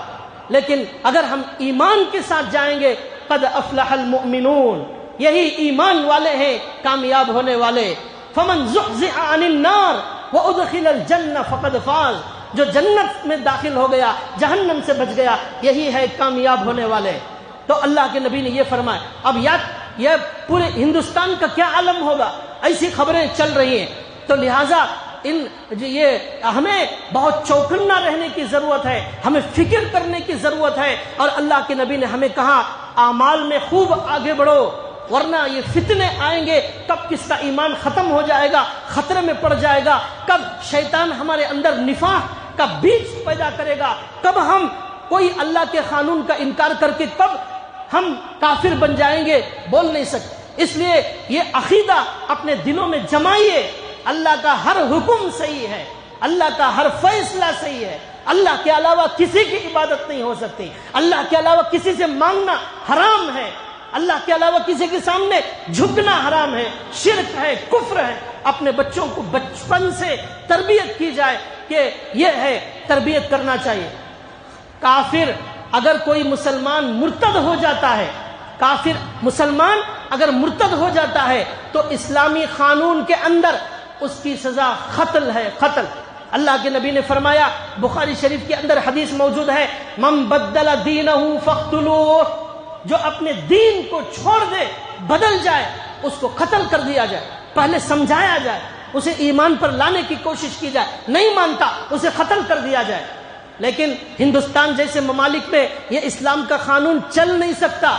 لیکن اگر ہم ایمان کے ساتھ جائیں گے، قد افلح المؤمنون، یہی ایمان والے ہیں کامیاب ہونے والے۔ فمن زحزح عن النار وادخل الجنہ فقد فاز، جو جنت میں داخل ہو گیا، جہنم سے بچ گیا، یہی ہے کامیاب ہونے والے۔ تو اللہ کے نبی نے یہ فرمایا۔ اب یہ پورے ہندوستان کا کیا عالم ہوگا، ایسی خبریں چل رہی ہیں، تو لہٰذا یہ ہمیں بہت چوکنا رہنے کی ضرورت ہے، ہمیں فکر کرنے کی ضرورت ہے، اور اللہ کے نبی نے ہمیں کہا اعمال میں خوب آگے بڑھو، ورنہ یہ فتنے آئیں گے، کب کس کا ایمان ختم ہو جائے گا، خطرے میں پڑ جائے گا، کب شیطان ہمارے اندر نفاق کا بیج پیدا کرے گا، کب ہم کوئی اللہ کے قانون کا انکار کر کے کب ہم کافر بن جائیں گے، بول نہیں سکتے۔ اس لیے یہ عقیدہ اپنے دلوں میں جمائیے، اللہ کا ہر حکم صحیح ہے، اللہ کا ہر فیصلہ صحیح ہے، اللہ کے علاوہ کسی کی عبادت نہیں ہو سکتی، اللہ کے علاوہ کسی سے مانگنا حرام ہے، اللہ کے علاوہ کسی کے سامنے جھکنا حرام ہے، شرک ہے، کفر ہے۔ اپنے بچوں کو بچپن سے تربیت کی جائے کہ یہ ہے، تربیت کرنا چاہیے۔ کافر اگر کوئی مسلمان مرتد ہو جاتا ہے، کافر مسلمان اگر مرتد ہو جاتا ہے تو اسلامی قانون کے اندر اس کی سزا قتل ہے، قتل۔ اللہ کے نبی نے فرمایا، بخاری شریف کے اندر حدیث موجود ہے، من بدل دینہ فاقتلوہ، جو اپنے دین کو چھوڑ دے، بدل جائے، اس کو قتل کر دیا جائے، پہلے سمجھایا جائے، اسے ایمان پر لانے کی کوشش کی جائے، نہیں مانتا اسے قتل کر دیا جائے۔ لیکن ہندوستان جیسے ممالک میں یہ اسلام کا قانون چل نہیں سکتا،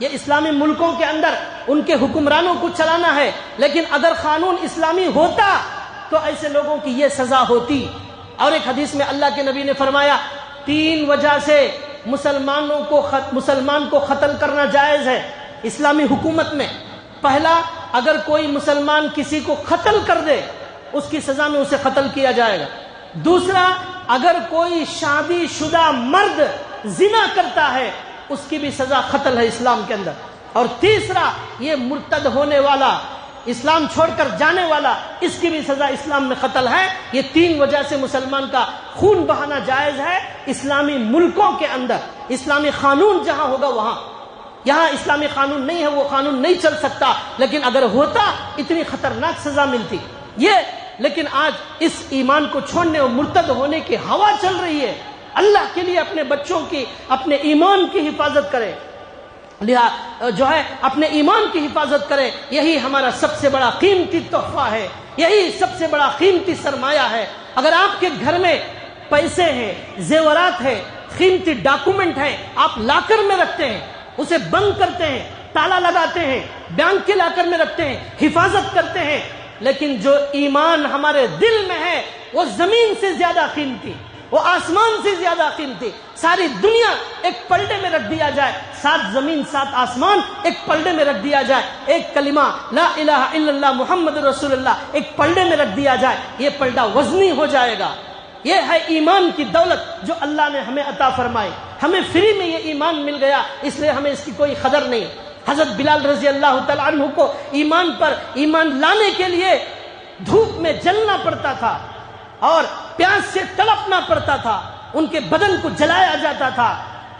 یہ اسلامی ملکوں کے اندر ان کے حکمرانوں کو چلانا ہے، لیکن اگر قانون اسلامی ہوتا تو ایسے لوگوں کی یہ سزا ہوتی۔ اور ایک حدیث میں اللہ کے نبی نے فرمایا 3 وجہ سے مسلمان کو قتل کرنا جائز ہے اسلامی حکومت میں۔ پہلا، اگر کوئی مسلمان کسی کو قتل کر دے، اس کی سزا میں اسے قتل کیا جائے گا۔ دوسرا، اگر کوئی شادی شدہ مرد زنا کرتا ہے، اس کی بھی سزا قتل ہے اسلام کے اندر۔ اور تیسرا، یہ مرتد ہونے والا، اسلام چھوڑ کر جانے والا، اس کی بھی سزا اسلام میں قتل ہے۔ یہ 3 وجہ سے مسلمان کا خون بہانا جائز ہے اسلامی ملکوں کے اندر۔ اسلامی قانون جہاں ہوگا وہاں، یہاں اسلامی قانون نہیں ہے، وہ قانون نہیں چل سکتا، لیکن اگر ہوتا اتنی خطرناک سزا ملتی۔ لیکن آج اس ایمان کو چھوڑنے اور مرتد ہونے کی ہوا چل رہی ہے۔ اللہ کے لیے اپنے بچوں کی، اپنے ایمان کی حفاظت کرے، جو ہے اپنے ایمان کی حفاظت کرے، یہی ہمارا سب سے بڑا قیمتی تحفہ ہے، یہی سب سے بڑا قیمتی سرمایہ ہے۔ اگر آپ کے گھر میں پیسے ہیں، زیورات ہیں، قیمتی ڈاکومنٹ ہیں، آپ لاکر میں رکھتے ہیں، اسے بند کرتے ہیں، تالا لگاتے ہیں، بینک کے لاکر میں رکھتے ہیں، حفاظت کرتے ہیں، لیکن جو ایمان ہمارے دل میں ہے وہ زمین سے زیادہ قیمتی، وہ آسمان سے زیادہ قیمتی۔ ساری دنیا ایک پلڑے میں رکھ دیا جائے، 7 زمین 7 آسمان ایک پلڑے میں رکھ دیا جائے، ایک کلمہ لا الہ الا اللہ محمد رسول اللہ ایک پلڑے میں رکھ دیا جائے، یہ پلڑا وزنی ہو جائے گا۔ یہ ہے ایمان کی دولت جو اللہ نے ہمیں عطا فرمائی، ہمیں فری میں یہ ایمان مل گیا، اس لیے ہمیں اس کی کوئی قدر نہیں۔ حضرت بلال رضی اللہ تعالیٰ عنہ کو ایمان لانے کے لیے دھوپ میں جلنا پڑتا تھا اور پیاس سے تڑپنا پڑتا تھا، ان کے بدن کو جلایا جاتا تھا،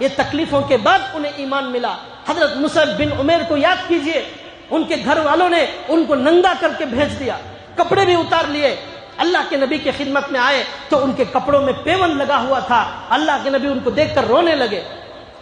یہ تکلیفوں کے بعد انہیں ایمان ملا۔ حضرت مصعب بن عمیر کو یاد کیجئے، ان کے گھر والوں نے ان کو ننگا کر کے بھیج دیا، کپڑے بھی اتار لیے، اللہ کے نبی کی خدمت میں آئے تو ان کے کپڑوں میں پیون لگا ہوا تھا، اللہ کے نبی ان کو دیکھ کر رونے لگے۔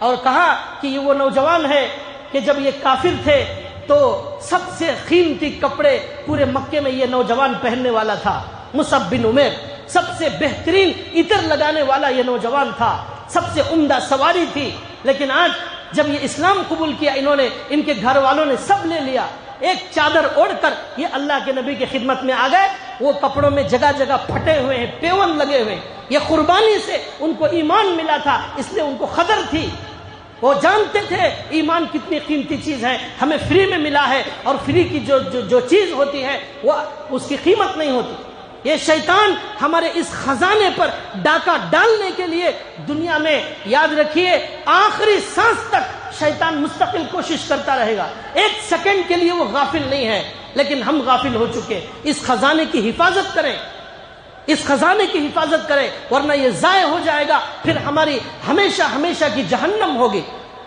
اور کہا کہ یہ وہ نوجوان ہے کہ جب یہ کافر تھے تو سب سے قیمتی کپڑے پورے مکے میں یہ نوجوان پہننے والا تھا. مصعب بن عمیر سب سے بہترین عطر لگانے والا یہ نوجوان تھا, سب سے عمدہ سواری تھی. لیکن آج جب یہ اسلام قبول کیا, انہوں نے, ان کے گھر والوں نے سب لے لیا, ایک چادر اوڑھ کر یہ اللہ کے نبی کی خدمت میں آ گئے. وہ کپڑوں میں جگہ جگہ پھٹے ہوئے ہیں, پیون لگے ہوئے ہیں. یہ قربانی سے ان کو ایمان ملا تھا, اس لیے ان کو قدر تھی. وہ جانتے تھے ایمان کتنی قیمتی چیز ہے, ہمیں فری میں ملا ہے, اور فری کی جو چیز ہوتی ہے وہ اس کی قیمت نہیں ہوتی. یہ شیطان ہمارے اس خزانے پر ڈاکہ ڈالنے کے لیے دنیا میں, یاد رکھیے, آخری سانس تک شیطان مستقل کوشش کرتا رہے گا. ایک سیکنڈ کے لیے وہ غافل نہیں ہے, لیکن ہم غافل ہو چکے. اس خزانے کی حفاظت کریں, اس خزانے کی حفاظت کریں, ورنہ یہ ضائع ہو جائے گا, پھر ہماری ہمیشہ ہمیشہ کی جہنم ہوگی.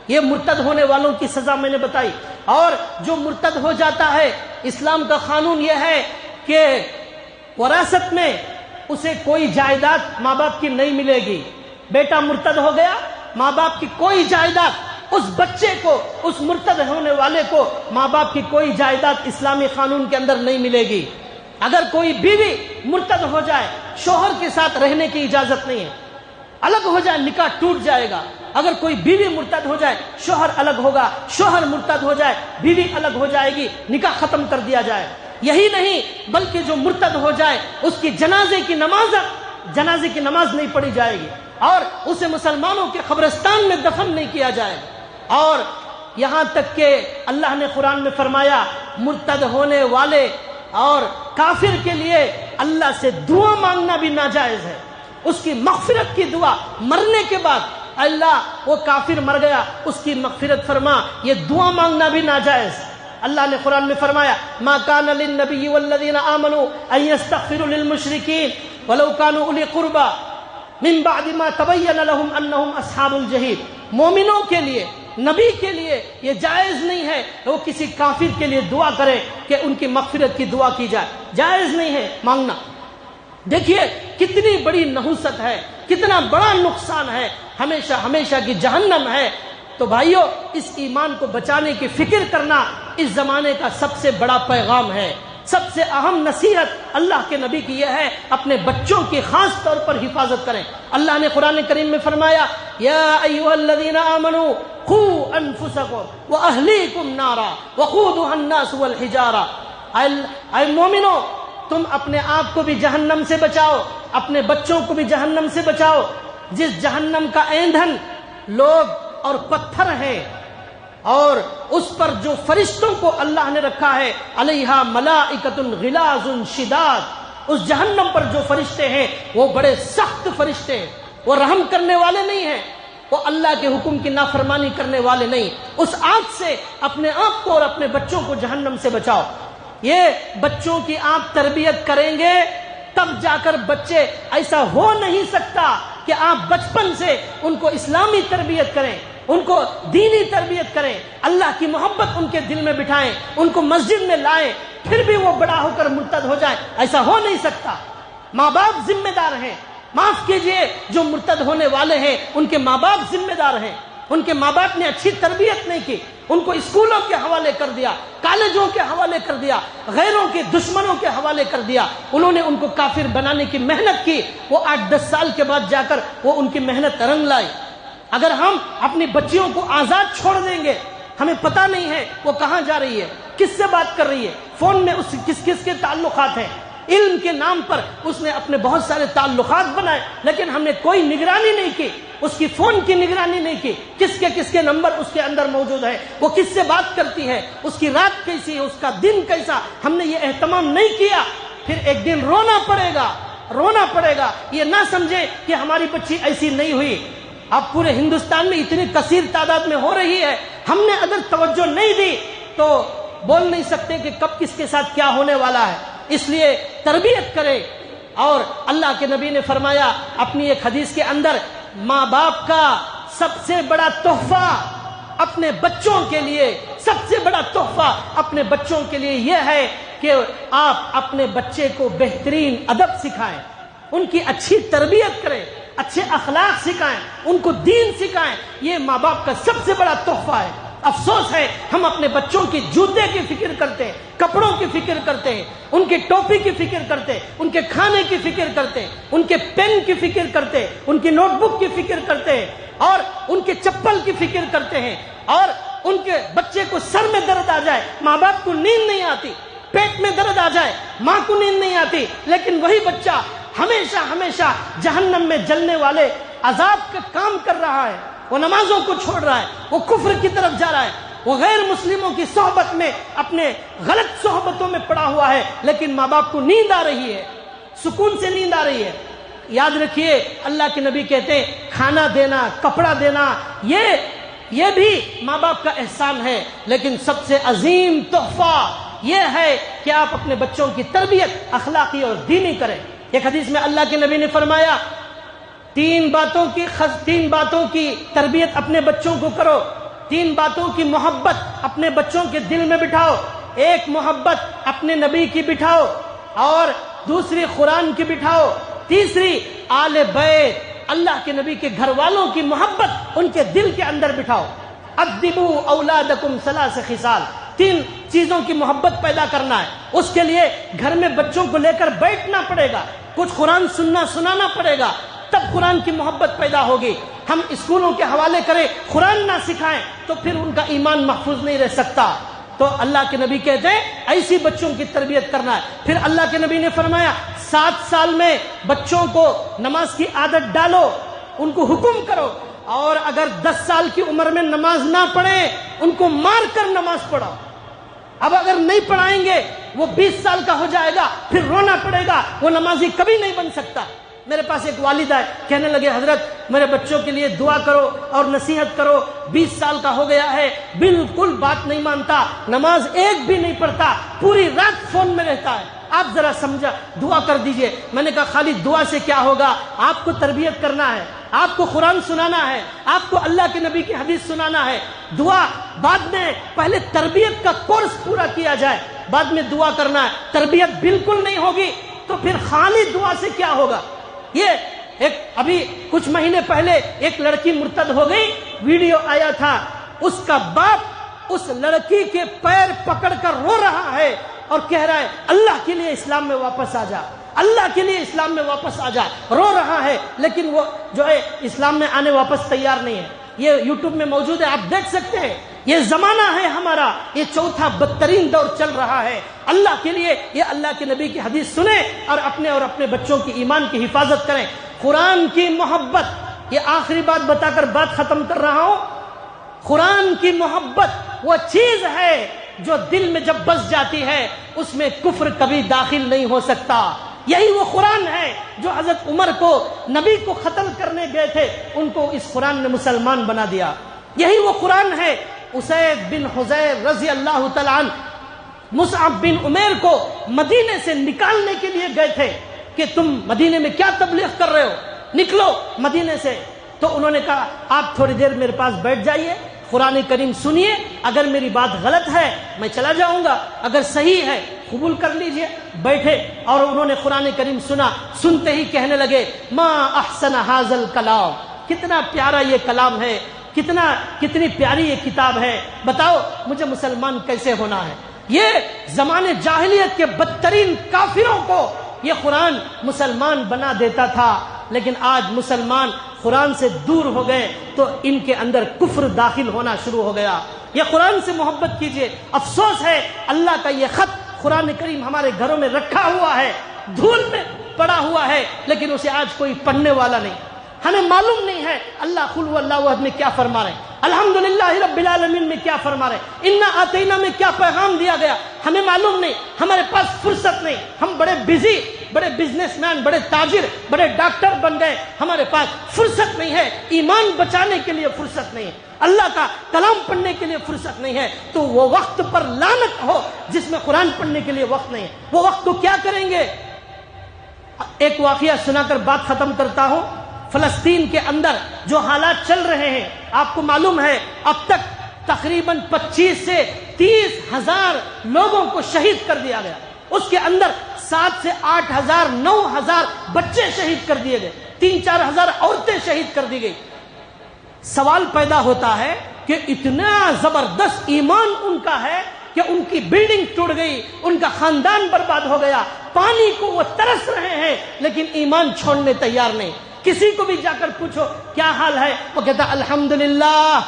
یہ مرتد ہونے والوں کی سزا میں نے بتائی. اور جو مرتد ہو جاتا ہے, اسلام کا قانون یہ ہے کہ وراثت میں اسے کوئی جائیداد ماں باپ کی نہیں ملے گی. بیٹا مرتد ہو گیا, ماں باپ کی کوئی جائیداد اس بچے کو, اس مرتد ہونے والے کو ماں باپ کی کوئی جائیداد اسلامی قانون کے اندر نہیں ملے گی. اگر کوئی بیوی مرتد ہو جائے, شوہر کے ساتھ رہنے کی اجازت نہیں ہے, الگ ہو جائے نکاح ٹوٹ جائے گا. اگر کوئی بیوی مرتد ہو جائے, شوہر الگ ہوگا, شوہر مرتد ہو جائے, بیوی الگ ہو جائے گی, نکاح ختم کر دیا جائے. یہی نہیں بلکہ جو مرتد ہو جائے اس کی جنازے کی نماز نہیں پڑھی جائے گی, اور اسے مسلمانوں کے قبرستان میں دفن نہیں کیا جائے گا. اور یہاں تک کہ اللہ نے قرآن میں فرمایا مرتد ہونے والے اور کافر کے لیے اللہ سے دعا مانگنا بھی ناجائز ہے. اس کی مغفرت کی دعا مرنے کے بعد, اللہ وہ کافر مر گیا اس کی مغفرت فرما, یہ دعا مانگنا بھی ناجائز. اللہ نے قرآن میں فرمایا ما کان للنبی والذین آمنوا ان یستغفروا للمشرکین ولو کانوا اولی قربی من بعد ما تبین لهم انهم اصحاب الجحیم. مومنوں کے لیے, نبی کے لیے یہ جائز نہیں ہے کہ وہ کسی کافر کے لیے دعا کرے کہ ان کی مغفرت کی دعا کی جائے, جائز نہیں ہے مانگنا. دیکھیے کتنی بڑی نحوست ہے, کتنا بڑا نقصان ہے, ہمیشہ ہمیشہ کی جہنم ہے. تو بھائیو, اس ایمان کو بچانے کی فکر کرنا اس زمانے کا سب سے بڑا پیغام ہے. سب سے اہم نصیحت اللہ کے نبی کی یہ ہے, اپنے بچوں کی خاص طور پر حفاظت کریں. اللہ نے قرآن کریم میں فرمایا یا ایھا الذین آمنوا قوا انفسکم واہلیکم نارا وقودھا الناس والحجارہ. اے مومنو, تم اپنے آپ کو بھی جہنم سے بچاؤ, اپنے بچوں کو بھی جہنم سے بچاؤ, جس جہنم کا ایندھن لوگ اور پتھر ہیں, اور اس پر جو فرشتوں کو اللہ نے رکھا ہے, علیہا ملائکۃ غلاظ شداد, اس جہنم پر جو فرشتے ہیں وہ بڑے سخت فرشتے ہیں, وہ رحم کرنے والے نہیں ہیں, وہ اللہ کے حکم کی نافرمانی کرنے والے نہیں. اس آگ سے اپنے آپ کو اور اپنے بچوں کو جہنم سے بچاؤ. یہ بچوں کی آپ تربیت کریں گے تب جا کر بچے, ایسا ہو نہیں سکتا کہ آپ بچپن سے ان کو اسلامی تربیت کریں, ان کو دینی تربیت کریں, اللہ کی محبت ان کے دل میں بٹھائیں, ان کو مسجد میں لائیں, پھر بھی وہ بڑا ہو کر مرتد ہو جائے. ایسا ہو نہیں سکتا. ماں باپ ذمہ دار ہیں, معاف کیجئے, جو مرتد ہونے والے ہیں ان کے ماں باپ ذمہ دار ہیں. ان کے ماں باپ نے اچھی تربیت نہیں کی, ان کو اسکولوں کے حوالے کر دیا, کالجوں کے حوالے کر دیا, غیروں کے دشمنوں کے حوالے کر دیا. انہوں نے ان کو کافر بنانے کی محنت کی, وہ 8-10 سال کے بعد جا کر وہ ان کی محنت رنگ لائی. اگر ہم اپنی بچیوں کو آزاد چھوڑ دیں گے, ہمیں پتہ نہیں ہے وہ کہاں جا رہی ہے, کس سے بات کر رہی ہے, فون میں اس کس کس کے تعلقات ہیں. علم کے نام پر اس نے اپنے بہت سارے تعلقات بنائے, لیکن ہم نے کوئی نگرانی نہیں کی, اس کی فون کی نگرانی نہیں کی, کس کے نمبر اس کے اندر موجود ہے, وہ کس سے بات کرتی ہے, اس کی رات کیسی ہے, اس کا دن کیسا, ہم نے یہ اہتمام نہیں کیا. پھر ایک دن رونا پڑے گا. یہ نہ سمجھے کہ ہماری بچی ایسی نہیں ہوئی. اب پورے ہندوستان میں اتنی کثیر تعداد میں ہو رہی ہے, ہم نے اگر توجہ نہیں دی تو بول نہیں سکتے کہ کب کس کے ساتھ کیا ہونے والا ہے. اس لیے تربیت کرے. اور اللہ کے نبی نے فرمایا اپنی ایک حدیث کے اندر, ماں باپ کا سب سے بڑا تحفہ اپنے بچوں کے لیے, سب سے بڑا تحفہ اپنے بچوں کے لیے یہ ہے کہ آپ اپنے بچے کو بہترین ادب سکھائیں, ان کی اچھی تربیت کریں, اچھے اخلاق سکھائیں، ان کو دین سکھائیں. یہ ماں باپ کا سب سے بڑا تحفہ ہے. افسوس ہے ہم اپنے بچوں کے جوتے کی فکر کرتے ہیں، کپڑوں کی فکر کرتے ہیں، ان کی ٹوپی کی فکر کرتے ہیں، ان کے کھانے کی فکر کرتے ہیں، ان کے پین کی فکر کرتے ہیں، ان کی نوٹ بک کی فکر کرتے ہیں، اور ان کے چپل کی فکر کرتے ہیں. اور ان کے بچے کو سر میں درد آ جائے، ماں باپ کو نیند نہیں آتی، پیٹ میں درد آ جائے، ماں کو نیند نہیں آتی، لیکن وہی بچہ ہمیشہ ہمیشہ جہنم میں جلنے والے عذاب کا کام کر رہا ہے. وہ نمازوں کو چھوڑ رہا ہے، وہ کفر کی طرف جا رہا ہے، وہ غیر مسلموں کی صحبت میں، اپنے غلط صحبتوں میں پڑا ہوا ہے، لیکن ماں باپ کو نیند آ رہی ہے، سکون سے نیند آ رہی ہے. یاد رکھیے اللہ کے نبی کہتے ہیں کھانا دینا، کپڑا دینا، یہ بھی ماں باپ کا احسان ہے، لیکن سب سے عظیم تحفہ یہ ہے کہ آپ اپنے بچوں کی تربیت اخلاقی اور دینی کریں. ایک حدیث میں اللہ کے نبی نے فرمایا تین باتوں کی تربیت اپنے بچوں کو کرو، تین باتوں کی محبت اپنے بچوں کے دل میں بٹھاؤ. ایک محبت اپنے نبی کی بٹھاؤ، اور دوسری قرآن کی بٹھاؤ، تیسری آل بیت اللہ کے نبی کے گھر والوں کی محبت ان کے دل کے اندر بٹھاؤ. ادبوا اولادکم ثلاث خصال، تین چیزوں کی محبت پیدا کرنا ہے. اس کے لیے گھر میں بچوں کو لے کر بیٹھنا پڑے گا، کچھ قرآن سنانا پڑے گا، تب قرآن کی محبت پیدا ہوگی. ہم اسکولوں کے حوالے کریں، قرآن نہ سکھائیں تو پھر ان کا ایمان محفوظ نہیں رہ سکتا. تو اللہ کے نبی کہتے ہیں ایسی بچوں کی تربیت کرنا ہے. پھر اللہ کے نبی نے فرمایا 7 سال میں بچوں کو نماز کی عادت ڈالو، ان کو حکم کرو، اور اگر 10 سال کی عمر میں نماز نہ پڑھیں ان کو مار کر نماز پڑھاؤ. اب اگر نہیں پڑھائیں گے وہ 20 سال کا ہو جائے گا، پھر رونا پڑے گا، وہ نمازی کبھی نہیں بن سکتا. میرے پاس ایک والد آئے، کہنے لگے حضرت میرے بچوں کے لیے دعا کرو اور نصیحت کرو، 20 سال کا ہو گیا ہے، بالکل بات نہیں مانتا، نماز ایک بھی نہیں پڑھتا، پوری رات فون میں رہتا ہے، آپ ذرا سمجھا دعا کر دیجئے. میں نے کہا خالی دعا سے کیا ہوگا، آپ کو تربیت کرنا ہے، آپ کو قرآن سنانا ہے، آپ کو اللہ کے نبی کی حدیث سنانا ہے. دعا بعد میں، پہلے تربیت کا کورس پورا کیا جائے، بعد میں دعا کرنا ہے. تربیت بالکل نہیں ہوگی تو پھر خالی دعا سے کیا ہوگا. یہ ابھی کچھ مہینے پہلے ایک لڑکی مرتد ہو گئی، ویڈیو آیا تھا، اس کا باپ اس لڑکی کے پیر پکڑ کر رو رہا ہے اور کہہ رہا ہے اللہ کے لیے اسلام میں واپس آ جا، اللہ کے لیے اسلام میں واپس آ جا. رو رہا ہے لیکن وہ جو ہے اسلام میں آنے واپس تیار نہیں ہے. یہ یوٹیوب میں موجود ہے، آپ دیکھ سکتے ہیں. یہ زمانہ ہے ہمارا، یہ چوتھا بدترین دور چل رہا ہے. اللہ کے لیے یہ اللہ کے نبی کی حدیث سنیں اور اپنے بچوں کی ایمان کی حفاظت کریں. قرآن کی محبت، یہ آخری بات بتا کر بات ختم کر رہا ہوں. قرآن کی محبت وہ چیز ہے جو دل میں جب بس جاتی ہے اس میں کفر کبھی داخل نہیں ہو سکتا. یہی وہ قرآن ہے جو حضرت عمر کو، نبی کو قتل کرنے گئے تھے، ان کو اس قرآن نے مسلمان بنا دیا. یہی وہ قرآن ہے. اسید بن حضیر رضی اللہ تعالیٰ عنہ مصعب بن عمیر کو مدینے سے نکالنے کے لیے گئے تھے کہ تم مدینے میں کیا تبلیغ کر رہے ہو، نکلو مدینے سے. تو انہوں نے کہا آپ تھوڑی دیر میرے پاس بیٹھ جائیے، قرآن کریم سنیے، اگر میری بات غلط ہے میں چلا جاؤں گا، اگر صحیح ہے قبول کر لیجئے. بیٹھے اور انہوں نے قرآن کریم سنا. سنتے ہی کہنے لگے ما احسن ھذا الکلام، کتنا پیارا یہ کلام ہے، کتنی پیاری یہ کتاب ہے، بتاؤ مجھے مسلمان کیسے ہونا ہے. یہ زمانے جاہلیت کے بدترین کافروں کو یہ قرآن مسلمان بنا دیتا تھا، لیکن آج مسلمان قرآن سے دور ہو گئے تو ان کے اندر کفر داخل ہونا شروع ہو گیا. یہ قرآن سے محبت کیجئے. افسوس ہے اللہ کا یہ خط قرآن کریم ہمارے گھروں میں رکھا ہوا ہے، دھول میں پڑا ہوا ہے، لیکن اسے آج کوئی پڑھنے والا نہیں. ہمیں معلوم نہیں ہے اللہ قل هو اللہ احد میں کیا فرما رہے ہیں، الحمدللہ رب العالمین میں کیا فرما رہے ہیں، انا آتینا میں کیا پیغام دیا گیا، ہمیں معلوم نہیں. ہمارے پاس فرصت نہیں، ہم بڑے بزی، بڑے بزنس مین، بڑے تاجر، بڑے ڈاکٹر بن گئے، ہمارے پاس فرصت نہیں ہے. ایمان بچانے کے لیے فرصت نہیں ہے، اللہ کا کلام پڑھنے کے لیے فرصت نہیں ہے. تو وہ وقت پر لعنت ہو جس میں قرآن پڑھنے کے لیے وقت نہیں ہے. وہ وقت کو کیا کریں گے. ایک واقعہ سنا کر بات ختم کرتا ہوں. فلسطین کے اندر جو حالات چل رہے ہیں، آپ کو معلوم ہے اب تک تقریباً 25 سے 30 ہزار لوگوں کو شہید کر دیا گیا. اس کے اندر 7 سے 8 ہزار 9 ہزار بچے شہید کر دیے گئے. 3-4 ہزار عورتیں شہید کر دی گئی. سوال پیدا ہوتا ہے کہ اتنا زبردست ایمان ان کا ہے کہ ان کی بلڈنگ ٹوٹ گئی, ان کا خاندان برباد ہو گیا, پانی کو وہ ترس رہے ہیں لیکن ایمان چھوڑنے تیار نہیں. کسی کو بھی جا کر پوچھو کیا حال ہے, وہ کہتا الحمدللہ,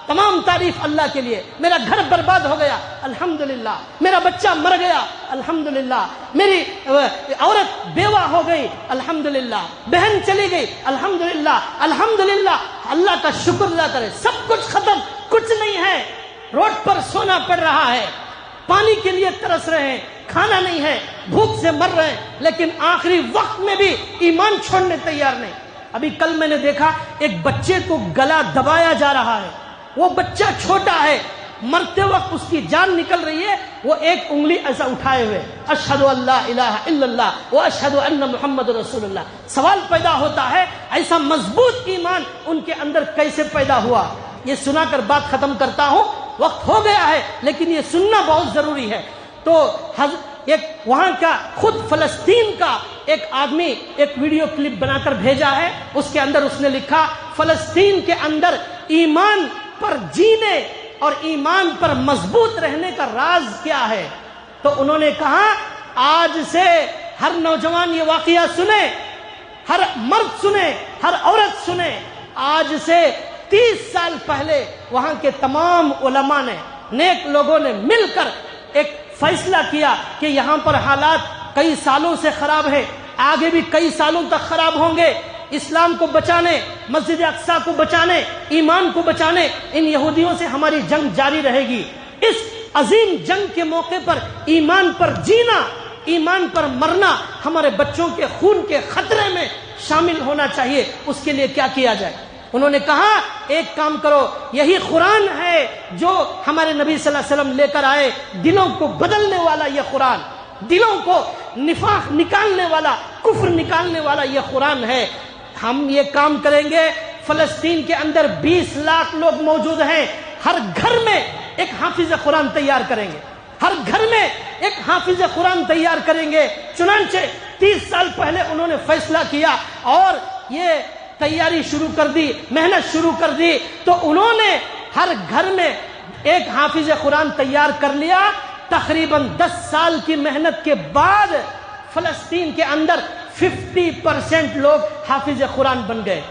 تمام تعریف اللہ کے لیے, میرا گھر برباد ہو گیا الحمدللہ, میرا بچہ مر گیا الحمدللہ, میری عورت بیوہ ہو گئی الحمدللہ, بہن چلی گئی الحمدللہ, الحمدللہ. اللہ کا شکر ادا کرے, سب کچھ ختم, کچھ نہیں ہے, روڈ پر سونا پڑ رہا ہے, پانی کے لیے ترس رہے ہیں, کھانا نہیں ہے, بھوک سے مر رہے ہیں, لیکن آخری وقت میں بھی ایمان چھوڑنے تیار نہیں. ابھی کل میں نے دیکھا ایک بچے کو گلا دبایا جا رہا ہے, وہ بچہ چھوٹا ہے, مرتے وقت اس کی جان نکل رہی ہے, وہ ایک انگلی ایسا اٹھائے ہوئے اشہد ان لا الہ الا اللہ و اشہد ان محمد رسول اللہ. سوال پیدا ہوتا ہے ایسا مضبوط ایمان ان کے اندر کیسے پیدا ہوا. یہ سنا کر بات ختم کرتا ہوں, وقت ہو گیا ہے لیکن یہ سننا بہت ضروری ہے. تو ایک وہاں کا خود فلسطین کا ایک آدمی ایک ویڈیو کلپ بنا کر بھیجا ہے, اس کے اندر اس نے لکھا فلسطین کے اندر ایمان پر جینے اور ایمان پر مضبوط رہنے کا راز کیا ہے. تو انہوں نے کہا آج سے ہر نوجوان یہ واقعہ سنے, ہر مرد سنے, ہر عورت سنے, آج سے 30 سال پہلے وہاں کے تمام علماء نے, نیک لوگوں نے مل کر ایک فیصلہ کیا کہ یہاں پر حالات کئی سالوں سے خراب ہے, آگے بھی کئی سالوں تک خراب ہوں گے. اسلام کو بچانے, مسجد اقصیٰ کو بچانے, ایمان کو بچانے ان یہودیوں سے ہماری جنگ جاری رہے گی. اس عظیم جنگ کے موقع پر ایمان پر جینا, ایمان پر مرنا ہمارے بچوں کے خون کے خطرے میں شامل ہونا چاہیے. اس کے لیے کیا کیا جائے؟ انہوں نے کہا ایک کام کرو, یہی قرآن ہے جو ہمارے نبی صلی اللہ علیہ وسلم لے کر آئے, دلوں کو بدلنے والا یہ قرآن, دلوں کو نفاق نکالنے والا, کفر نکالنے والا یہ قرآن ہے. ہم یہ کام کریں گے. فلسطین کے اندر 20 لاکھ لوگ موجود ہیں, ہر گھر میں ایک حافظ قرآن تیار کریں گے, ہر گھر میں ایک حافظ قرآن تیار کریں گے. چنانچہ 30 سال پہلے انہوں نے فیصلہ کیا اور یہ تیاری شروع کر دی, محنت شروع کر دی. تو انہوں نے ہر گھر میں ایک حافظ قرآن تیار کر لیا. تقریباً 10 سال کی محنت کے بعد فلسطین کے اندر 50% لوگ حافظ قرآن بن گئے,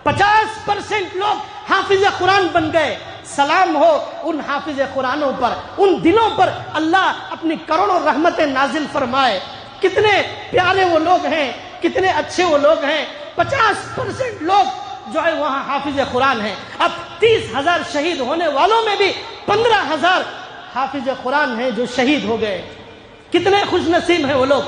50% لوگ حافظ قرآن بن گئے. سلام ہو ان حافظ قرآنوں پر, ان دلوں پر اللہ اپنی کروڑوں رحمتیں نازل فرمائے. کتنے پیارے وہ لوگ ہیں, کتنے اچھے وہ لوگ ہیں. 50% لوگ جو ہے وہاں حافظ قرآن ہیں. اب 30,000 شہید ہونے والوں میں بھی 15,000 حافظ قرآن ہیں جو شہید ہو گئے. کتنے خوش نصیب ہیں وہ لوگ.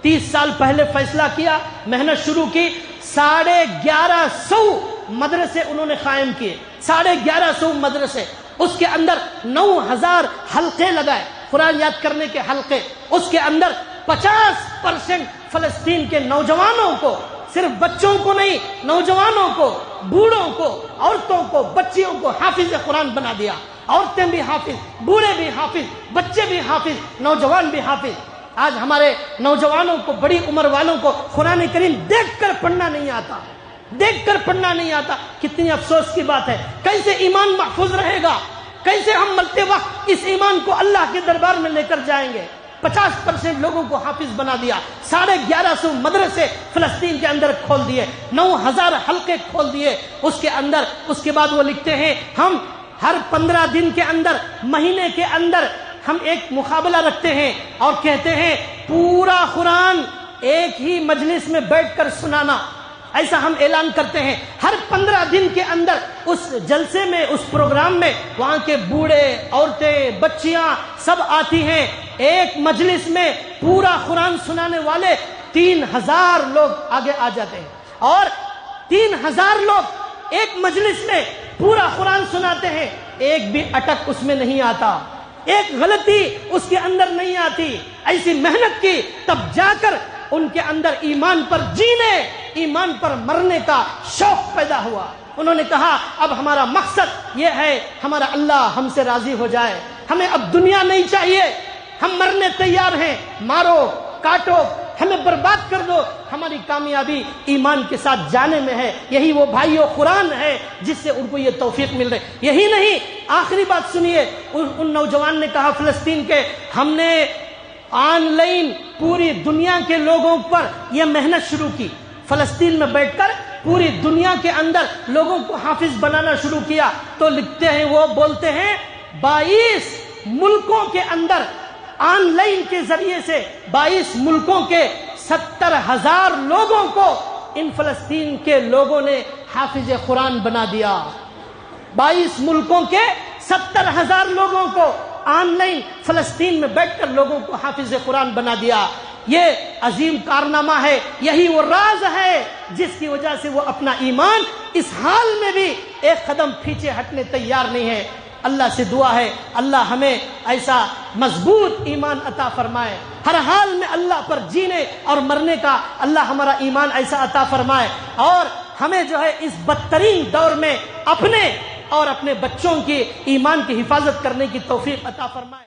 30 سال پہلے فیصلہ کیا, محنت شروع کی, 1150 مدرسے انہوں نے قائم کیے, 1150 مدرسے. اس کے اندر 9,000 حلقے لگائے, قرآن یاد کرنے کے حلقے. اس کے اندر 50% فلسطین کے نوجوانوں کو, صرف بچوں کو نہیں, نوجوانوں کو, بوڑھوں کو, عورتوں کو, بچیوں کو حافظ قرآن بنا دیا. عورتیں بھی حافظ, بوڑھے بھی حافظ, بچے بھی حافظ, نوجوان بھی حافظ. آج ہمارے نوجوانوں کو, بڑی عمر والوں کو قرآن کریم دیکھ کر پڑھنا نہیں آتا, دیکھ کر پڑھنا نہیں آتا. کتنی افسوس کی بات ہے. کیسے ایمان محفوظ رہے گا, کیسے ہم مرتے وقت اس ایمان کو اللہ کے دربار میں لے کر جائیں گے. 50% لوگوں کو حافظ بنا دیا, 1150 مدرسے فلسطین کے اندر کھول دیے, 9,000 حلقے کھول دیے. اس کے اندر اس کے بعد وہ لکھتے ہیں ہم ہر 15 دن کے اندر, مہینے کے اندر ہم ایک مقابلہ رکھتے ہیں اور کہتے ہیں پورا قرآن ایک ہی مجلس میں بیٹھ کر سنانا. ایسا ہم اعلان کرتے ہیں. ہر 15 دن کے اندر اس جلسے میں, اس پروگرام میں وہاں کے بوڑھے, عورتیں, بچیاں سب آتی ہیں. ایک مجلس میں پورا قرآن سنانے والے 3,000 لوگ آگے آ جاتے ہیں اور 3,000 لوگ ایک مجلس میں پورا قرآن سناتے ہیں. ایک بھی اٹک اس میں نہیں آتا, ایک غلطی اس کے اندر نہیں آتی. ایسی محنت کی, تب جا کر ان کے اندر ایمان پر جینے, ایمان پر مرنے کا شوق پیدا ہوا. انہوں نے کہا اب ہمارا مقصد یہ ہے ہمارا اللہ ہم سے راضی ہو جائے, ہمیں اب دنیا نہیں چاہیے, ہم مرنے تیار ہیں. مارو, کاٹو، ہمیں برباد کر دو، ہماری کامیابی ایمان کے ساتھ جانے میں ہے۔ یہی وہ بھائیو قرآن ہے جس سے ان کو یہ توفیق مل رہی۔ یہی نہیں، آخری بات سنیے، ان نوجوان نے کہا فلسطین کے، ہم نے آن لائن پوری دنیا کے لوگوں پر یہ محنت شروع کی، فلسطین میں بیٹھ کر پوری دنیا کے اندر لوگوں کو حافظ بنانا شروع کیا۔ تو لکھتے ہیں، وہ بولتے ہیں 22 ملکوں کے اندر آن لائن کے ذریعے سے 22 ملکوں کے 70,000 لوگوں کو ان فلسطین کے لوگوں نے حافظ قرآن بنا دیا۔ 22 ملکوں کے 70,000 لوگوں کو آن لائن فلسطین میں بیٹھ کر لوگوں کو حافظ قرآن بنا دیا۔ یہ عظیم کارنامہ ہے، یہی وہ راز ہے جس کی وجہ سے وہ اپنا ایمان اس حال میں بھی ایک قدم پیچھے ہٹنے تیار نہیں ہے۔ اللہ سے دعا ہے اللہ ہمیں ایسا مضبوط ایمان عطا فرمائے، ہر حال میں اللہ پر جینے اور مرنے کا اللہ ہمارا ایمان ایسا عطا فرمائے، اور ہمیں جو ہے اس بدترین دور میں اپنے اور اپنے بچوں کی ایمان کی حفاظت کرنے کی توفیق عطا فرمائے۔